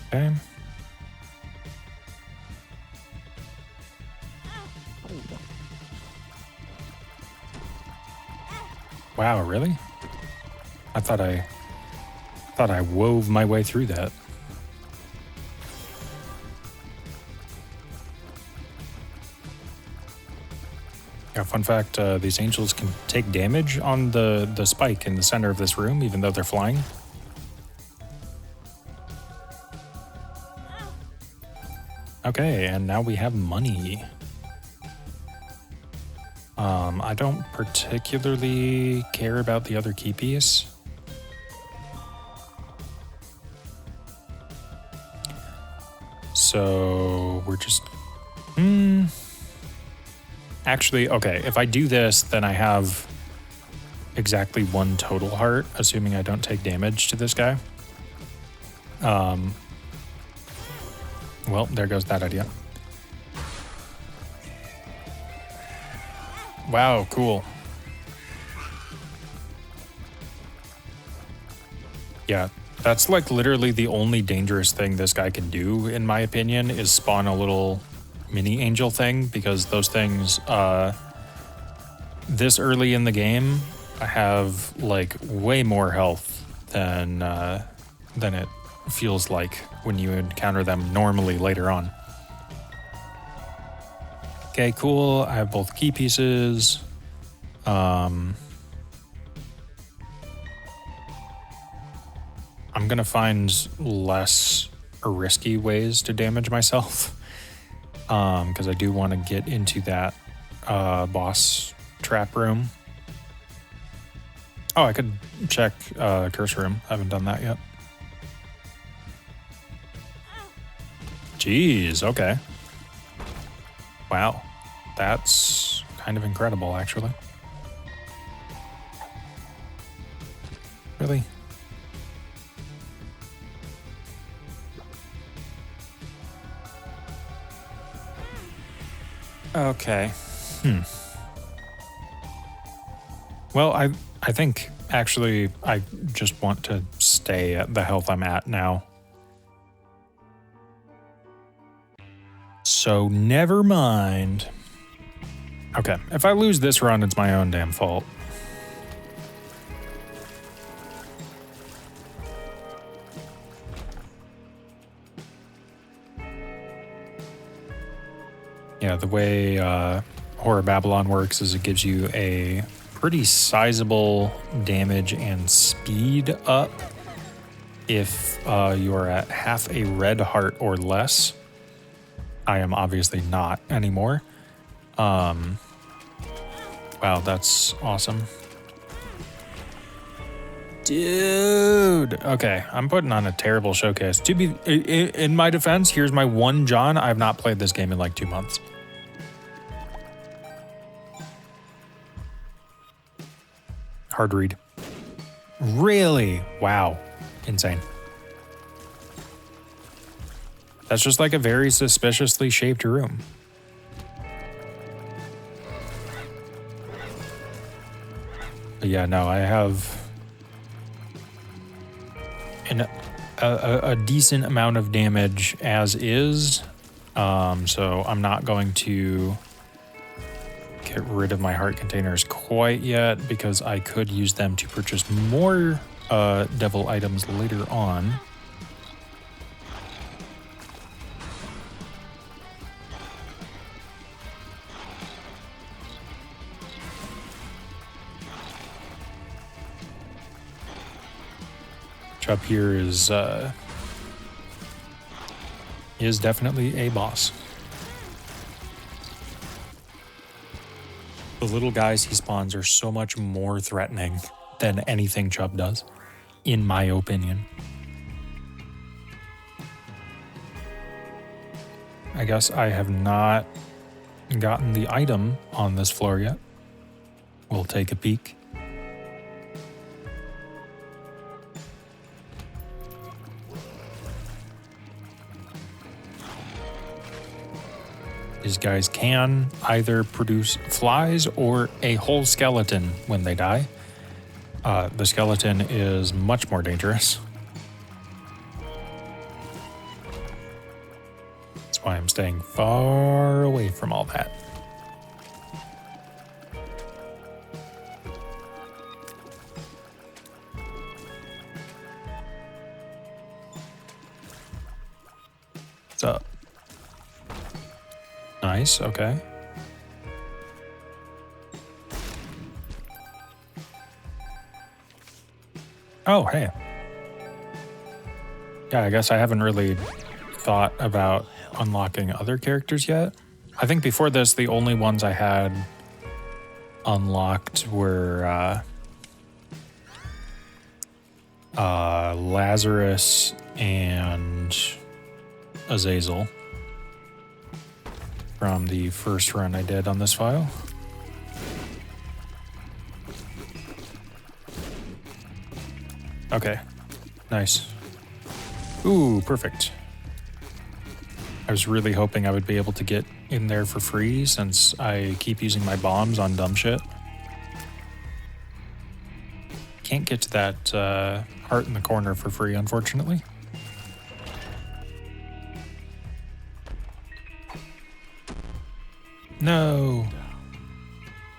Okay. Wow, really? I thought I wove my way through that. Yeah, fun fact, these angels can take damage on the spike in the center of this room, even though they're flying. Okay, and now we have money. I don't particularly care about the other key piece. So we're just... Actually, okay, if I do this, then I have exactly 1 total heart, assuming I don't take damage to this guy. Well, there goes that idea. Wow, cool. Yeah, that's like literally the only dangerous thing this guy can do, in my opinion, is spawn a little mini angel thing, because those things, this early in the game, have like way more health than it feels like when you encounter them normally later on. Okay, cool. I have both key pieces. I'm gonna find less risky ways to damage myself, because I do want to get into that boss trap room. Oh, I could check curse room. I haven't done that yet. Jeez, okay. Wow, that's kind of incredible, actually. Really? Okay. Well, I think actually I just want to stay at the health I'm at now. So never mind. Okay, if I lose this run, it's my own damn fault. Yeah, the way Horror Babylon works is it gives you a pretty sizable damage and speed up if you are at half a red heart or less. I am obviously not anymore. Wow, that's awesome. Dude. Okay, I'm putting on a terrible showcase. To be in my defense, here's my 1 John. I've not played this game in like 2 months. Hard read. Really? Wow. Insane. That's just like a very suspiciously shaped room. But yeah, no, I have a decent amount of damage as is. So I'm not going to get rid of my heart containers quite yet, because I could use them to purchase more devil items later on. Up here is definitely a boss. The little guys he spawns are so much more threatening than anything Chubb does, in my opinion. I guess I have not gotten the item on this floor yet. We'll take a peek. These guys can either produce flies or a whole skeleton when they die. The skeleton is much more dangerous. That's why I'm staying far away from all that. What's up? Nice, okay. Oh, hey. Yeah, I guess I haven't really thought about unlocking other characters yet. I think before this, the only ones I had unlocked were Lazarus and Azazel from the first run I did on this file. Okay, nice. Ooh, perfect. I was really hoping I would be able to get in there for free since I keep using my bombs on dumb shit. Can't get to that heart in the corner for free, unfortunately. No.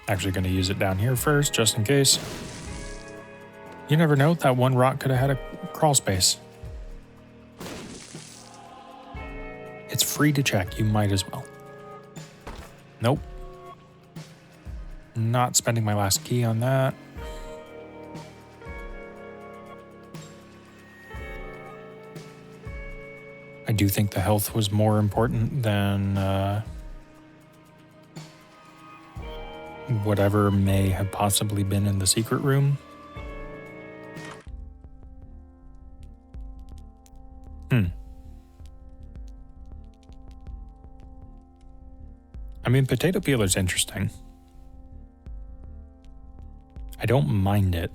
Actually gonna use it down here first, just in case. You never know, that one rock could have had a crawl space. It's free to check, you might as well. Nope. Not spending my last key on that. I do think the health was more important than whatever may have possibly been in the secret room. I mean, potato peeler's interesting. I don't mind it.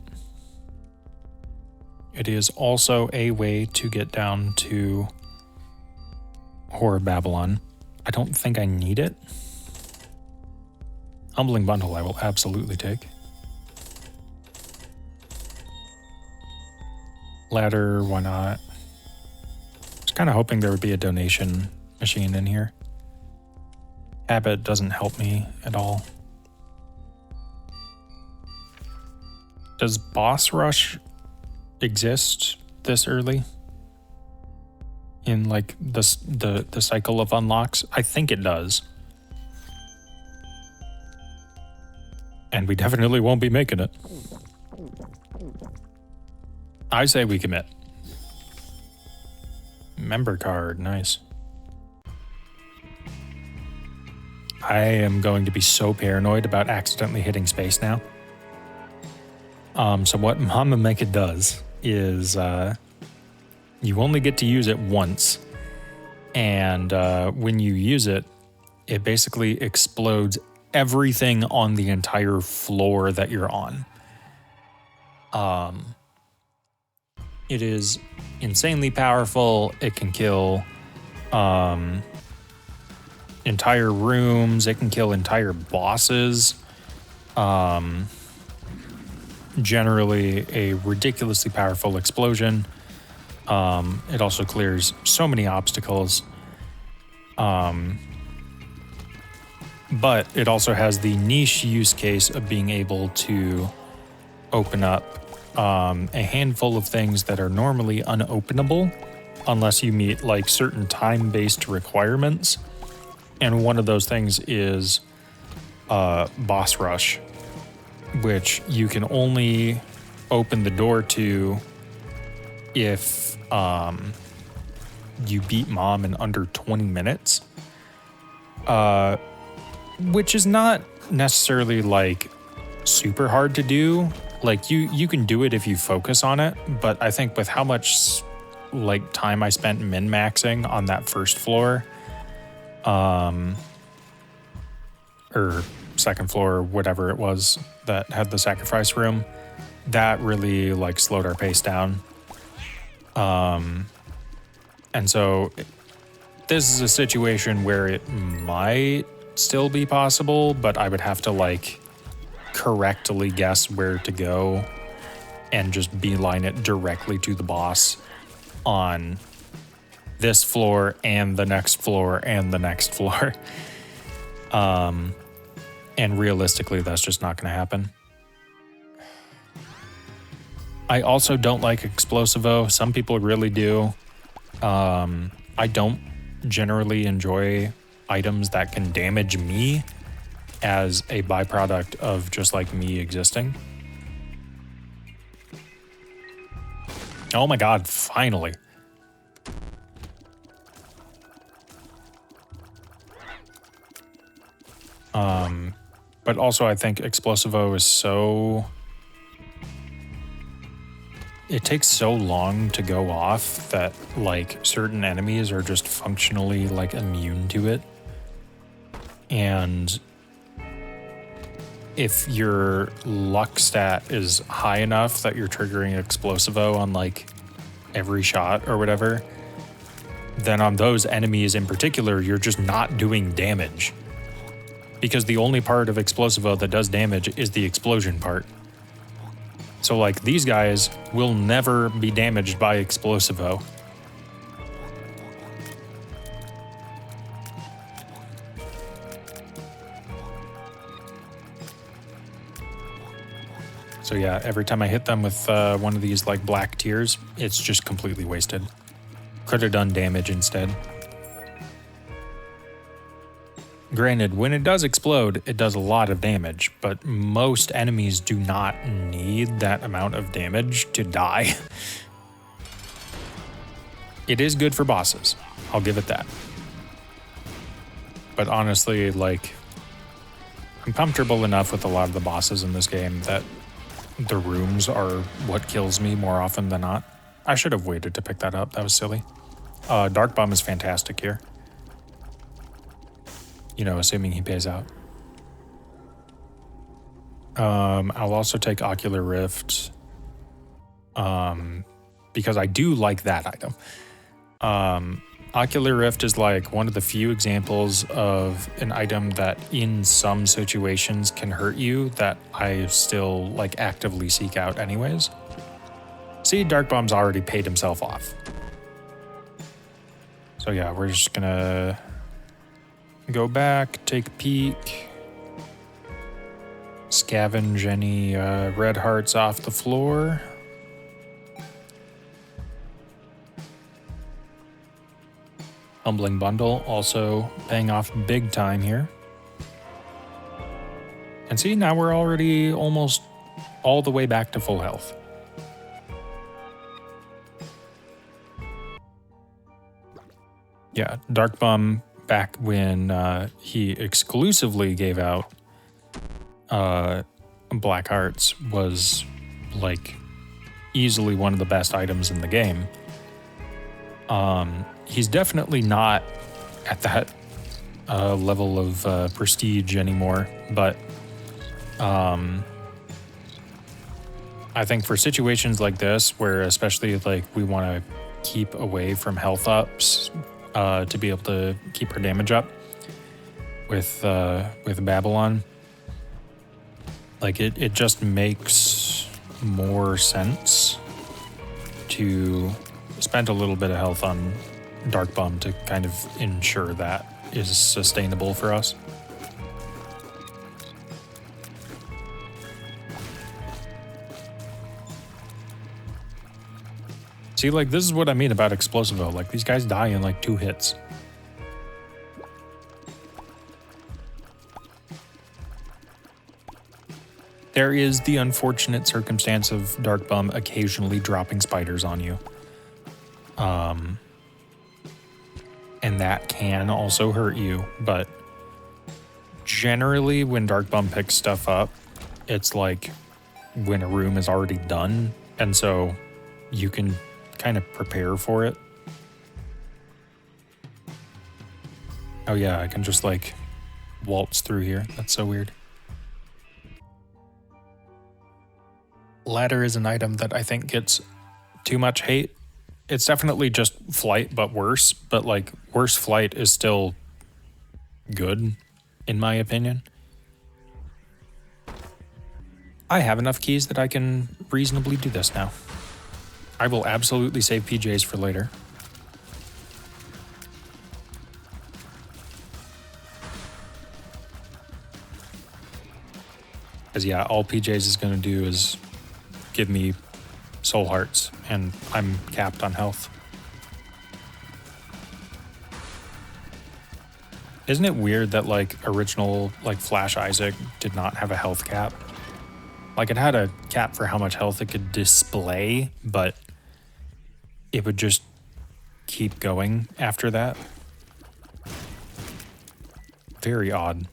It is also a way to get down to Horror Babylon. I don't think I need it. Humbling Bundle I will absolutely take. Ladder, why not? I was kind of hoping there would be a donation machine in here. Habit doesn't help me at all. Does boss rush exist this early in like the cycle of unlocks? I think it does. And we definitely won't be making it. I say we commit. Member card, nice. I am going to be so paranoid about accidentally hitting space now. So what Mama Mecha does is you only get to use it once. And when you use it, it basically explodes everything on the entire floor that you're on. It is insanely powerful. It can kill entire rooms. It can kill entire bosses. Generally a ridiculously powerful explosion. It also clears so many obstacles. But it also has the niche use case of being able to open up a handful of things that are normally unopenable unless you meet like certain time-based requirements. And one of those things is boss rush, which you can only open the door to if you beat Mom in under 20 minutes. Which is not necessarily like super hard to do. Like you can do it if you focus on it, but I think with how much like time I spent min-maxing on that first floor, or second floor, whatever it was that had the sacrifice room, that really like slowed our pace down. And so this is a situation where it might still be possible, but I would have to like correctly guess where to go and just beeline it directly to the boss on this floor and the next floor and the next floor. And realistically, that's just not going to happen. I also don't like Explosivo. Some people really do. I don't generally enjoy items that can damage me as a byproduct of just like me existing. Oh my god, finally. But also I think Explosivo is so... It takes so long to go off that like certain enemies are just functionally like immune to it. And if your luck stat is high enough that you're triggering Explosivo on like every shot or whatever, then on those enemies in particular, you're just not doing damage. Because the only part of Explosivo that does damage is the explosion part. So like these guys will never be damaged by Explosivo. So yeah, every time I hit them with one of these like black tears, it's just completely wasted. Could have done damage instead. Granted, when it does explode, it does a lot of damage, but most enemies do not need that amount of damage to die. It is good for bosses, I'll give it that. But honestly, like, I'm comfortable enough with a lot of the bosses in this game that the rooms are what kills me more often than not. I should have waited to pick that up, that was silly. Dark Bum is fantastic here. You know, assuming he pays out. I'll also take Ocular Rift because I do like that item. Ocular Rift is like one of the few examples of an item that in some situations can hurt you that I still like actively seek out anyways. See, Dark Bum's already paid himself off. So yeah, we're just gonna go back, take a peek, scavenge any red hearts off the floor. Humbling Bundle also paying off big time here. And see, now we're already almost all the way back to full health. Yeah, Dark Bum, back when he exclusively gave out Black Hearts, was like easily one of the best items in the game. He's definitely not at that level of prestige anymore, but I think for situations like this, where especially like we want to keep away from health ups to be able to keep our damage up with Babylon, like it just makes more sense to spend a little bit of health on Dark Bum to kind of ensure that is sustainable for us. See, like, this is what I mean about Explosivo. Like, these guys die in like 2 hits. There is the unfortunate circumstance of Dark Bum occasionally dropping spiders on you. And that can also hurt you, but generally when Dark Bum picks stuff up, it's like when a room is already done, and so you can kind of prepare for it. Oh yeah, I can just like waltz through here. That's so weird. Ladder is an item that I think gets too much hate. It's definitely just flight, but worse. But like, worse flight is still good, in my opinion. I have enough keys that I can reasonably do this now. I will absolutely save PJs for later. Because yeah, all PJs is going to do is give me soul hearts, and I'm capped on health. Isn't it weird that like original like Flash Isaac did not have a health cap? Like, it had a cap for how much health it could display, but it would just keep going after that. Very odd.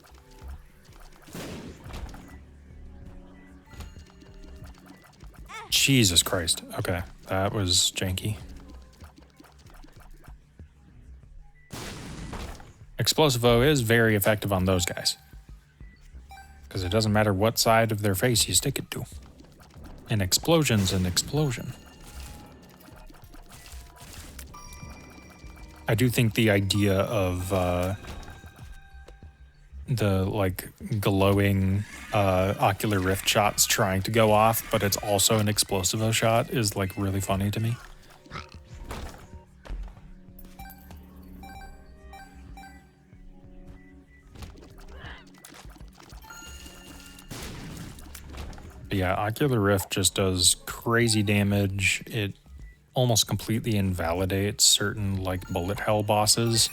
Jesus Christ. Okay, that was janky. Explosivo is very effective on those guys. Because it doesn't matter what side of their face you stick it to. An explosion's an explosion. I do think the idea of the like glowing ocular rift shots trying to go off, but it's also an explosivo shot is like really funny to me. But yeah, ocular rift just does crazy damage. It almost completely invalidates certain like bullet hell bosses.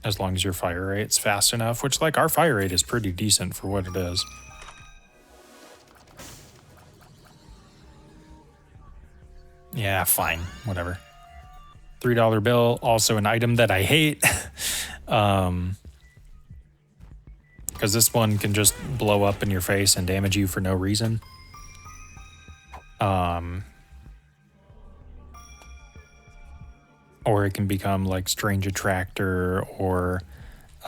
As long as your fire rate's fast enough, which like our fire rate is pretty decent for what it is. Yeah, fine, whatever. $3 bill, also an item that I hate. Because this one can just blow up in your face and damage you for no reason. Or it can become like Strange Attractor or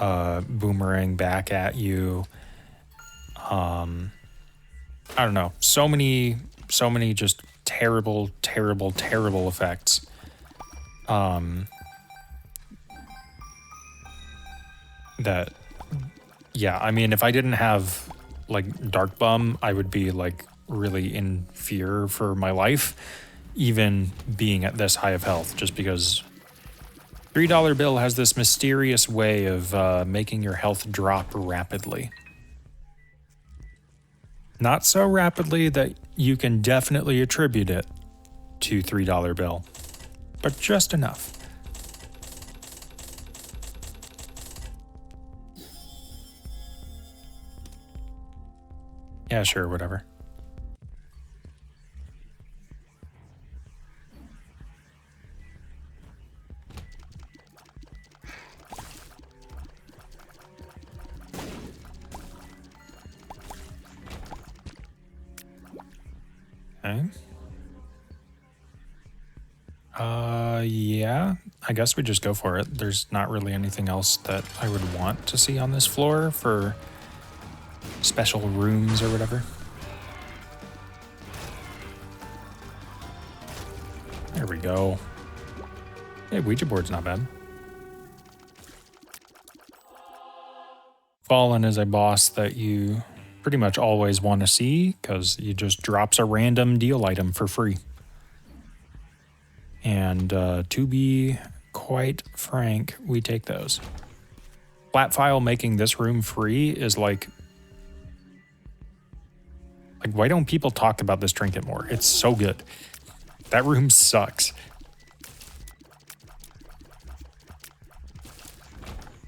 boomerang back at you. I don't know. So many just terrible, terrible, terrible effects. That, yeah, I mean, if I didn't have like Dark Bum, I would be like really in fear for my life, even being at this high of health, just because $3 bill has this mysterious way of making your health drop rapidly. Not so rapidly that you can definitely attribute it to $3 bill, but just enough. Yeah, sure, whatever. Okay. Yeah, I guess we just go for it. There's not really anything else that I would want to see on this floor for special rooms or whatever. There we go. Hey, Ouija board's not bad. Fallen is a boss that you pretty much always want to see because he just drops a random deal item for free. And to be quite frank, we take those. Flat file making this room free is like, why don't people talk about this trinket more? It's so good. That room sucks.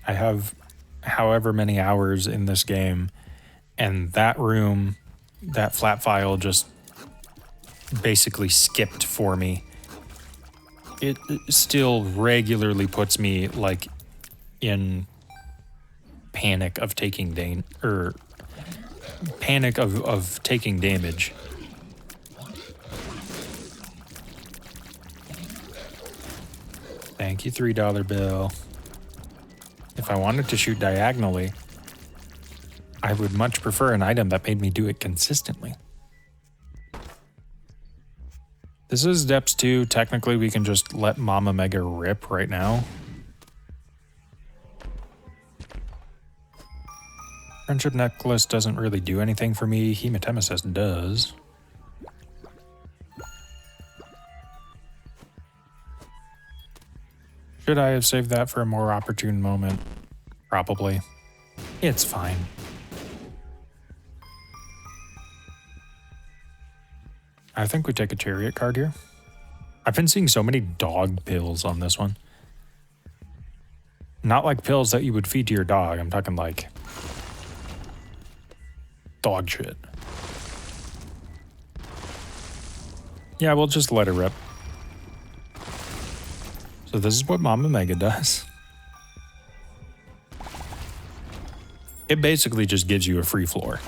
I have however many hours in this game, and that room, that flat file just basically skipped for me. It still regularly puts me like in panic of taking panic of taking damage. Thank you, $3 bill. If I wanted to shoot diagonally, I would much prefer an item that made me do it consistently. This is Depths 2. Technically, we can just let Mama Mega rip right now. Friendship Necklace doesn't really do anything for me. Hematemesis does. Should I have saved that for a more opportune moment? Probably. It's fine. I think we take a chariot card here. I've been seeing so many dog pills on this one. Not like pills that you would feed to your dog. I'm talking like dog shit. Yeah, we'll just let it rip. So this is what Mama Mega does. It basically just gives you a free floor.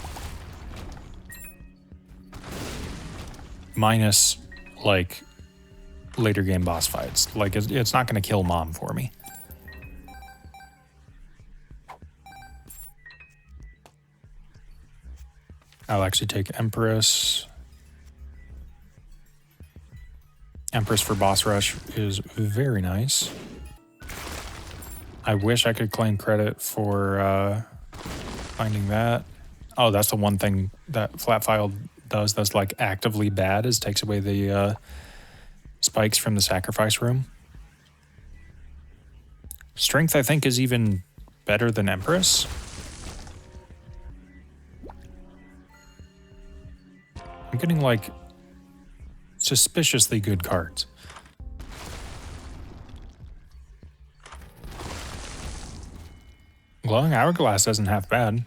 minus like later game boss fights. Like it's not going to kill Mom for me. I'll actually take Empress. Empress for boss rush is very nice. I wish I could claim credit for finding that. Oh, that's the one thing that flat file does that's like actively bad, is takes away the spikes from the sacrifice room. Strength, I think, is even better than Empress. I'm getting like suspiciously good cards. Glowing Hourglass isn't half bad.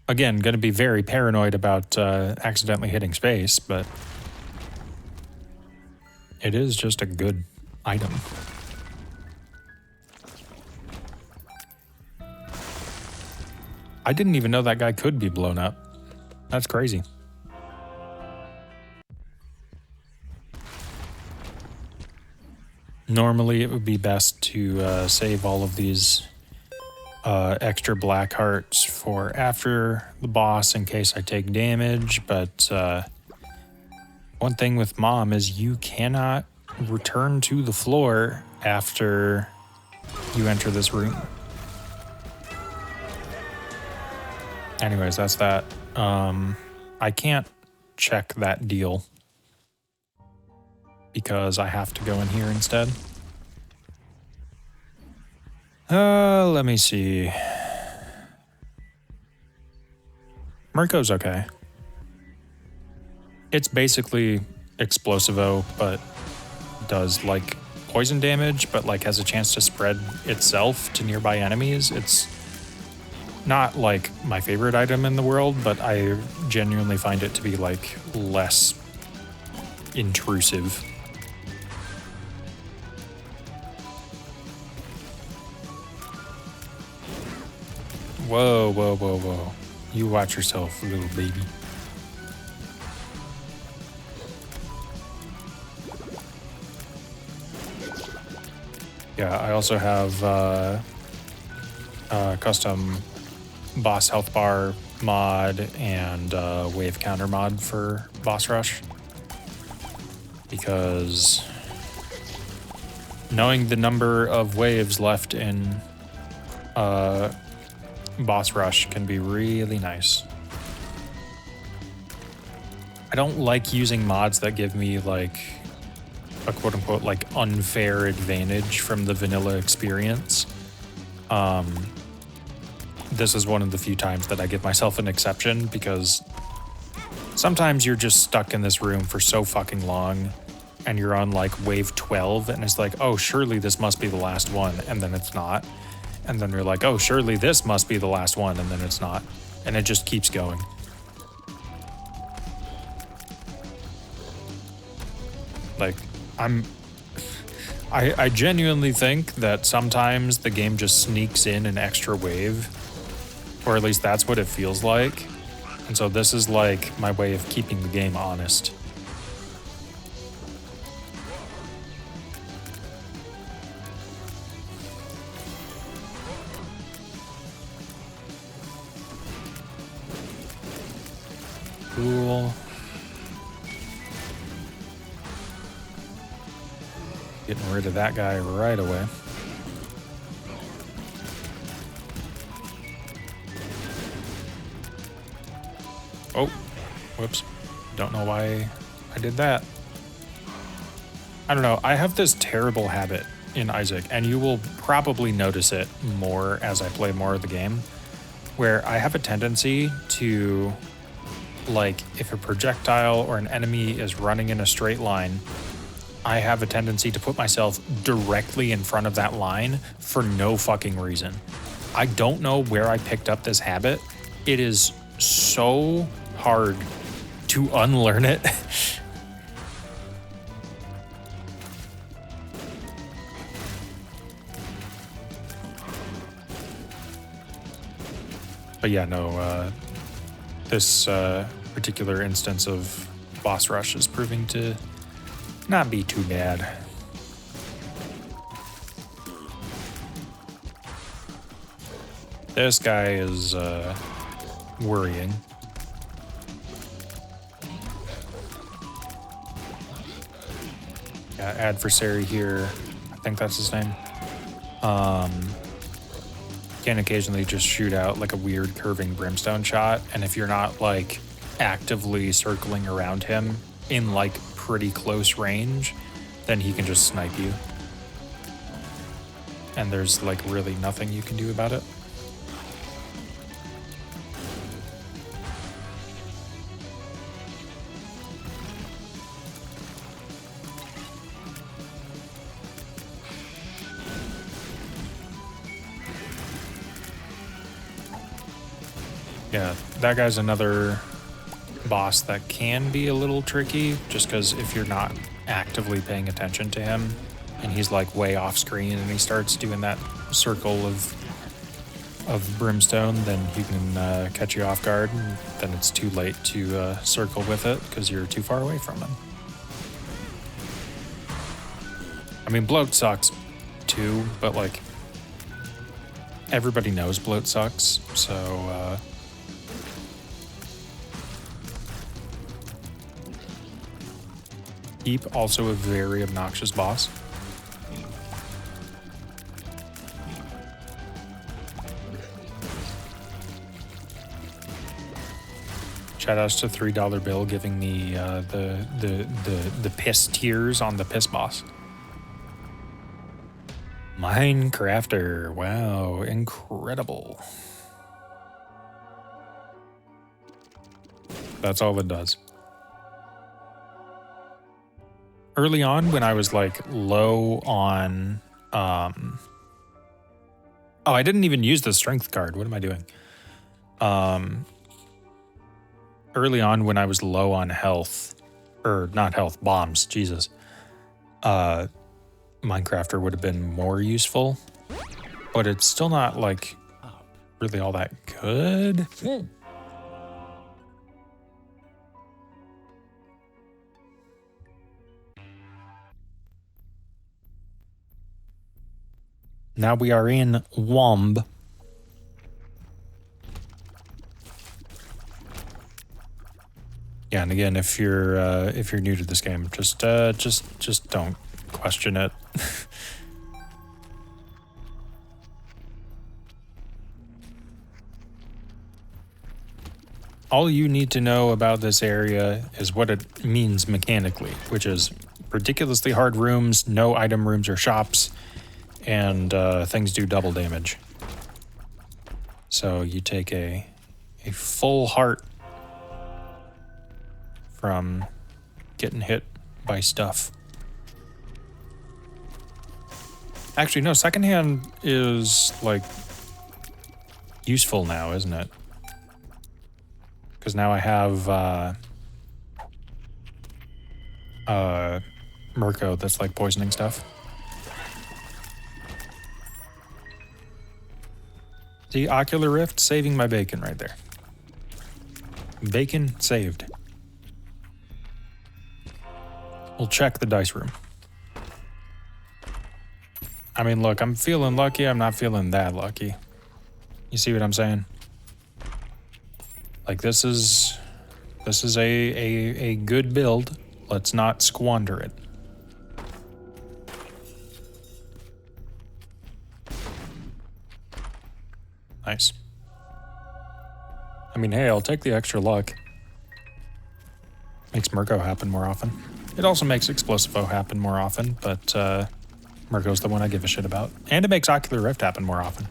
Again, going to be very paranoid about accidentally hitting space, but it is just a good item. I didn't even know that guy could be blown up. That's crazy. Normally, it would be best to save all of these extra black hearts for after the boss in case I take damage, but one thing with Mom is you cannot return to the floor after you enter this room. Anyways, that's that. I can't check that deal because I have to go in here instead. Let me see. Mirko's okay. It's basically Explosivo, but does like poison damage, but like has a chance to spread itself to nearby enemies. It's not like my favorite item in the world, but I genuinely find it to be like less intrusive. Whoa, whoa, whoa, whoa. You watch yourself, little baby. Yeah, I also have custom boss health bar mod and wave counter mod for boss rush. Because knowing the number of waves left in boss rush can be really nice. I don't like using mods that give me like a quote-unquote like unfair advantage from the vanilla experience. This is one of the few times that I give myself an exception, because sometimes you're just stuck in this room for so fucking long and you're on like wave 12 and it's like, oh, surely this must be the last one, and then it's not. And then you're like, oh, surely this must be the last one, and then it's not. And it just keeps going. Like, I genuinely think that sometimes the game just sneaks in an extra wave, or at least that's what it feels like. And so this is like my way of keeping the game honest. Cool. Getting rid of that guy right away. Oh, whoops. Don't know why I did that. I don't know. I have this terrible habit in Isaac, and you will probably notice it more as I play more of the game, where I have a tendency to, like, if a projectile or an enemy is running in a straight line, I have a tendency to put myself directly in front of that line for no fucking reason. I don't know where I picked up this habit. It is so hard to unlearn it. But yeah, no, this particular instance of boss rush is proving to not be too bad. This guy is worrying. Yeah, adversary here. I think that's his name. Can occasionally just shoot out like a weird curving brimstone shot, and if you're not like actively circling around him in like pretty close range, then he can just snipe you. And there's like really nothing you can do about it. Yeah, that guy's another boss that can be a little tricky, just because if you're not actively paying attention to him and he's like way off screen and he starts doing that circle of brimstone, then he can catch you off guard, and then it's too late to circle with it because you're too far away from him. I mean, bloat sucks too, but like everybody knows bloat sucks, so Heap, also a very obnoxious boss. Shoutouts to $3 Bill giving me the piss tears on the piss boss. Minecrafter, wow, incredible. That's all it does. Early on, when I was like low on, oh, I didn't even use the strength card. What am I doing? Early on, when I was low on health, or not health, bombs, Jesus, Minecrafter would have been more useful, but it's still not like really all that good. Now we are in Womb. Yeah, and again, if you're new to this game, just don't question it. All you need to know about this area is what it means mechanically, which is ridiculously hard rooms, no item rooms or shops, and things do double damage. So you take a full heart from getting hit by stuff. Actually, no, secondhand is like useful now, isn't it? Because now I have Mirko that's like poisoning stuff. See, Ocular Rift saving my bacon right there. Bacon saved. We'll check the dice room. I mean, look, I'm feeling lucky. I'm not feeling that lucky. You see what I'm saying? Like, this is a good build. Let's not squander it. Nice. I mean, hey, I'll take the extra luck. Makes Mirko happen more often. It also makes Explosivo happen more often, but Mirko's the one I give a shit about. And it makes Ocular Rift happen more often.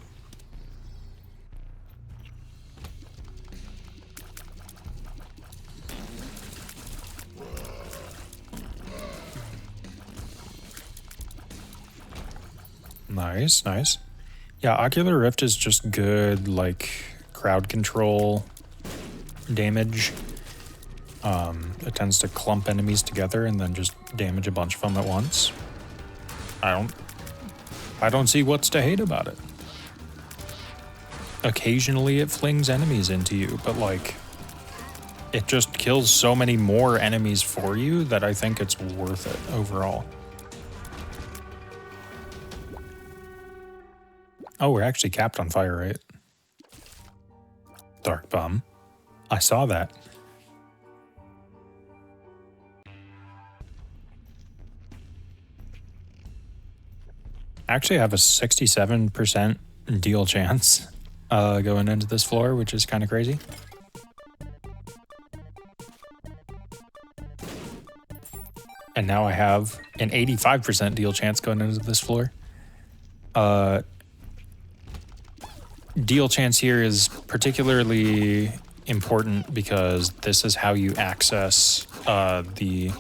Nice, nice. Yeah, Ocular Rift is just good, like, crowd control damage. It tends to clump enemies together and then just damage a bunch of them at once. I don't see what's to hate about it. Occasionally it flings enemies into you, but like, it just kills so many more enemies for you that I think it's worth it overall. Oh, we're actually capped on fire, right? Dark bum. I saw that. Actually, I have a 67% deal chance going into this floor, which is kind of crazy. And now I have an 85% deal chance going into this floor. Deal chance here is particularly important because this is how you access the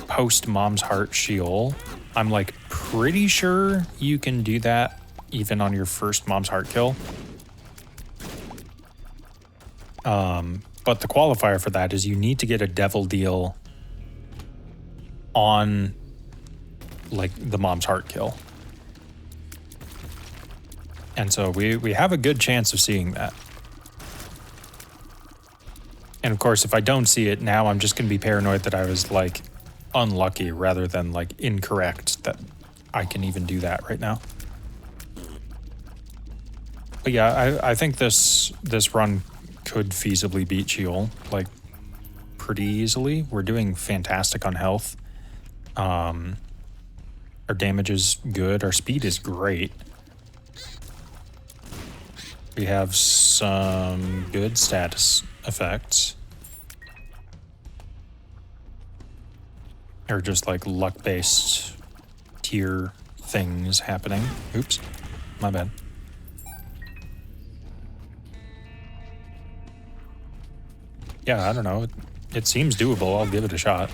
post Mom's Heart Sheol. I'm like pretty sure you can do that even on your first Mom's Heart kill. But the qualifier for that is you need to get a devil deal on like the Mom's Heart kill. And so we have a good chance of seeing that. And of course, if I don't see it now, I'm just going to be paranoid that I was like unlucky rather than like incorrect that I can even do that right now. But yeah, I think this run could feasibly beat Sheol, like pretty easily. We're doing fantastic on health. Our damage is good. Our speed is great. We have some good status effects. Or just like luck-based tier things happening. Oops, my bad. Yeah, I don't know. It seems doable. I'll give it a shot.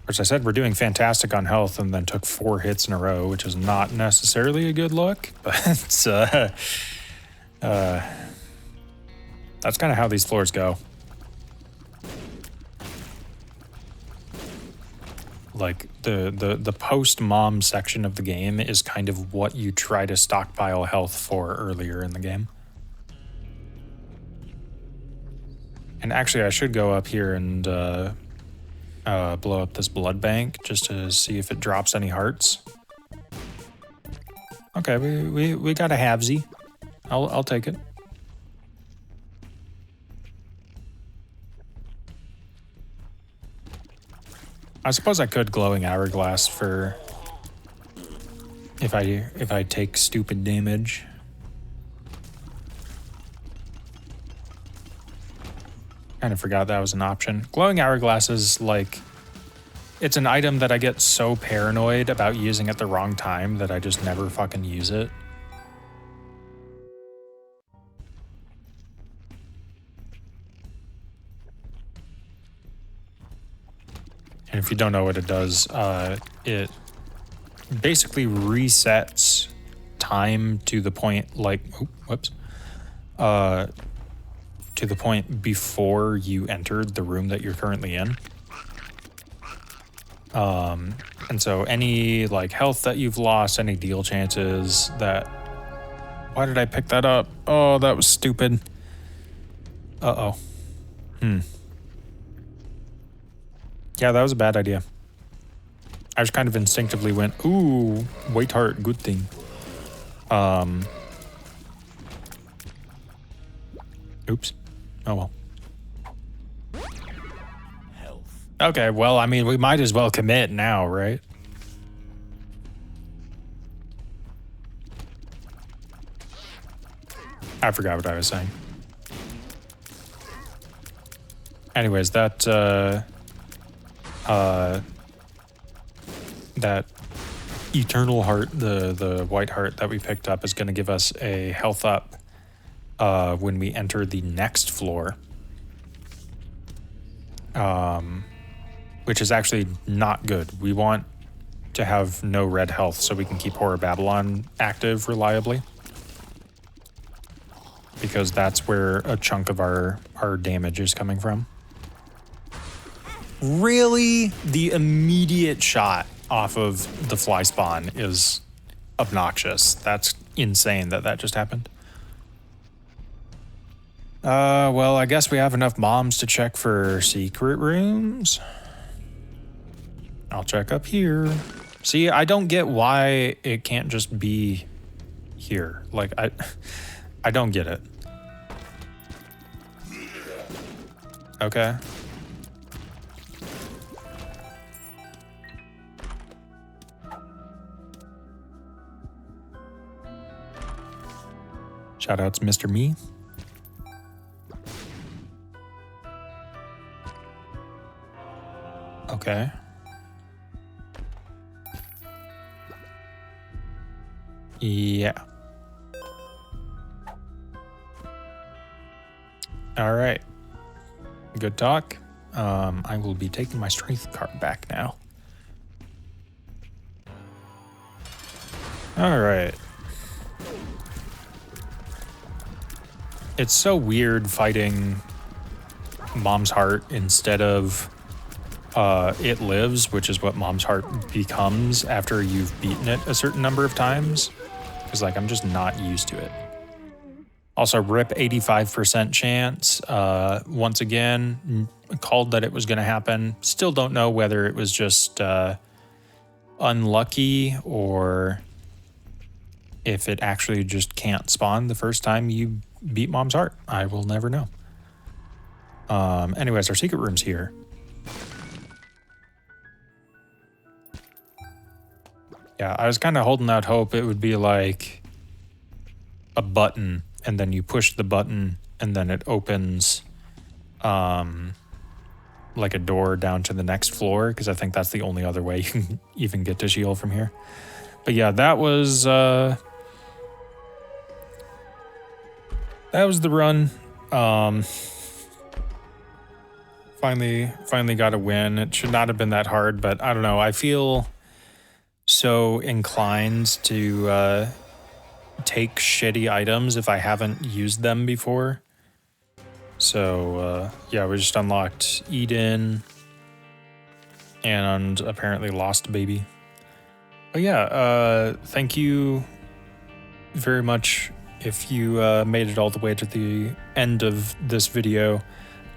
As I said, we're doing fantastic on health and then took 4 hits in a row, which is not necessarily a good look, but it's, that's kind of how these floors go. Like, the post-mom section of the game is kind of what you try to stockpile health for earlier in the game. And actually, I should go up here and blow up this blood bank just to see if it drops any hearts. Okay, we got a halvesy. I'll take it. I suppose I could glowing hourglass for if I take stupid damage. Kind of forgot that was an option. Glowing hourglass is like, it's an item that I get so paranoid about using at the wrong time that I just never fucking use it. And if you don't know what it does, it basically resets time to the point like, to the point before you entered the room that you're currently in. And so any like health that you've lost, any deal chances that... Why did I pick that up? Oh, that was stupid. Uh-oh. Yeah, that was a bad idea. I just kind of instinctively went, ooh, white heart, good thing. Oops. Oh well. Health. Okay, well, I mean, we might as well commit now, right? I forgot what I was saying. Anyways, that eternal heart, the white heart that we picked up is going to give us a health up when we enter the next floor. Which is actually not good. We want to have no red health so we can keep Horror Babylon active reliably. Because that's where a chunk of our damage is coming from. Really? The immediate shot off of the fly spawn is obnoxious. That's insane that just happened. Well, I guess we have enough moms to check for secret rooms. I'll check up here. See, I don't get why it can't just be here. Like, I don't get it. Okay. Shout out to Mr. Me. Okay. Yeah. All right. Good talk. I will be taking my strength card back now. All right. It's so weird fighting Mom's Heart instead of It Lives, which is what Mom's Heart becomes after you've beaten it a certain number of times. Because, like, I'm just not used to it. Also, RIP 85% chance. Once again, called that it was going to happen. Still don't know whether it was just unlucky or if it actually just can't spawn the first time you beat Mom's Heart. I will never know. Anyways, our secret room's here. Yeah, I was kind of holding out hope it would be like a button, and then you push the button, and then it opens like a door down to the next floor, because I think that's the only other way you can even get to Shield from here. But yeah, that was the run. Finally got a win. It should not have been that hard, but I don't know. I feel so inclined to take shitty items if I haven't used them before. So yeah, we just unlocked Eden and apparently lost baby. But yeah, thank you very much if you made it all the way to the end of this video.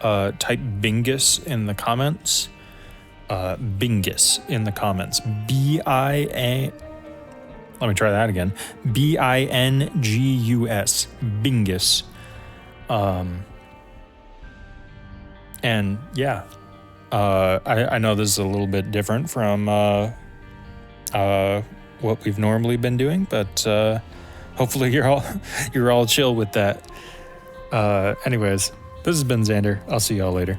Type Bingus in the comments. Bingus in the comments. B-I-A... Let me try that again. B-I-N-G-U-S. Bingus. And yeah, I know this is a little bit different from what we've normally been doing, but hopefully you're all chill with that. Anyways, this has been Xander. I'll see y'all later.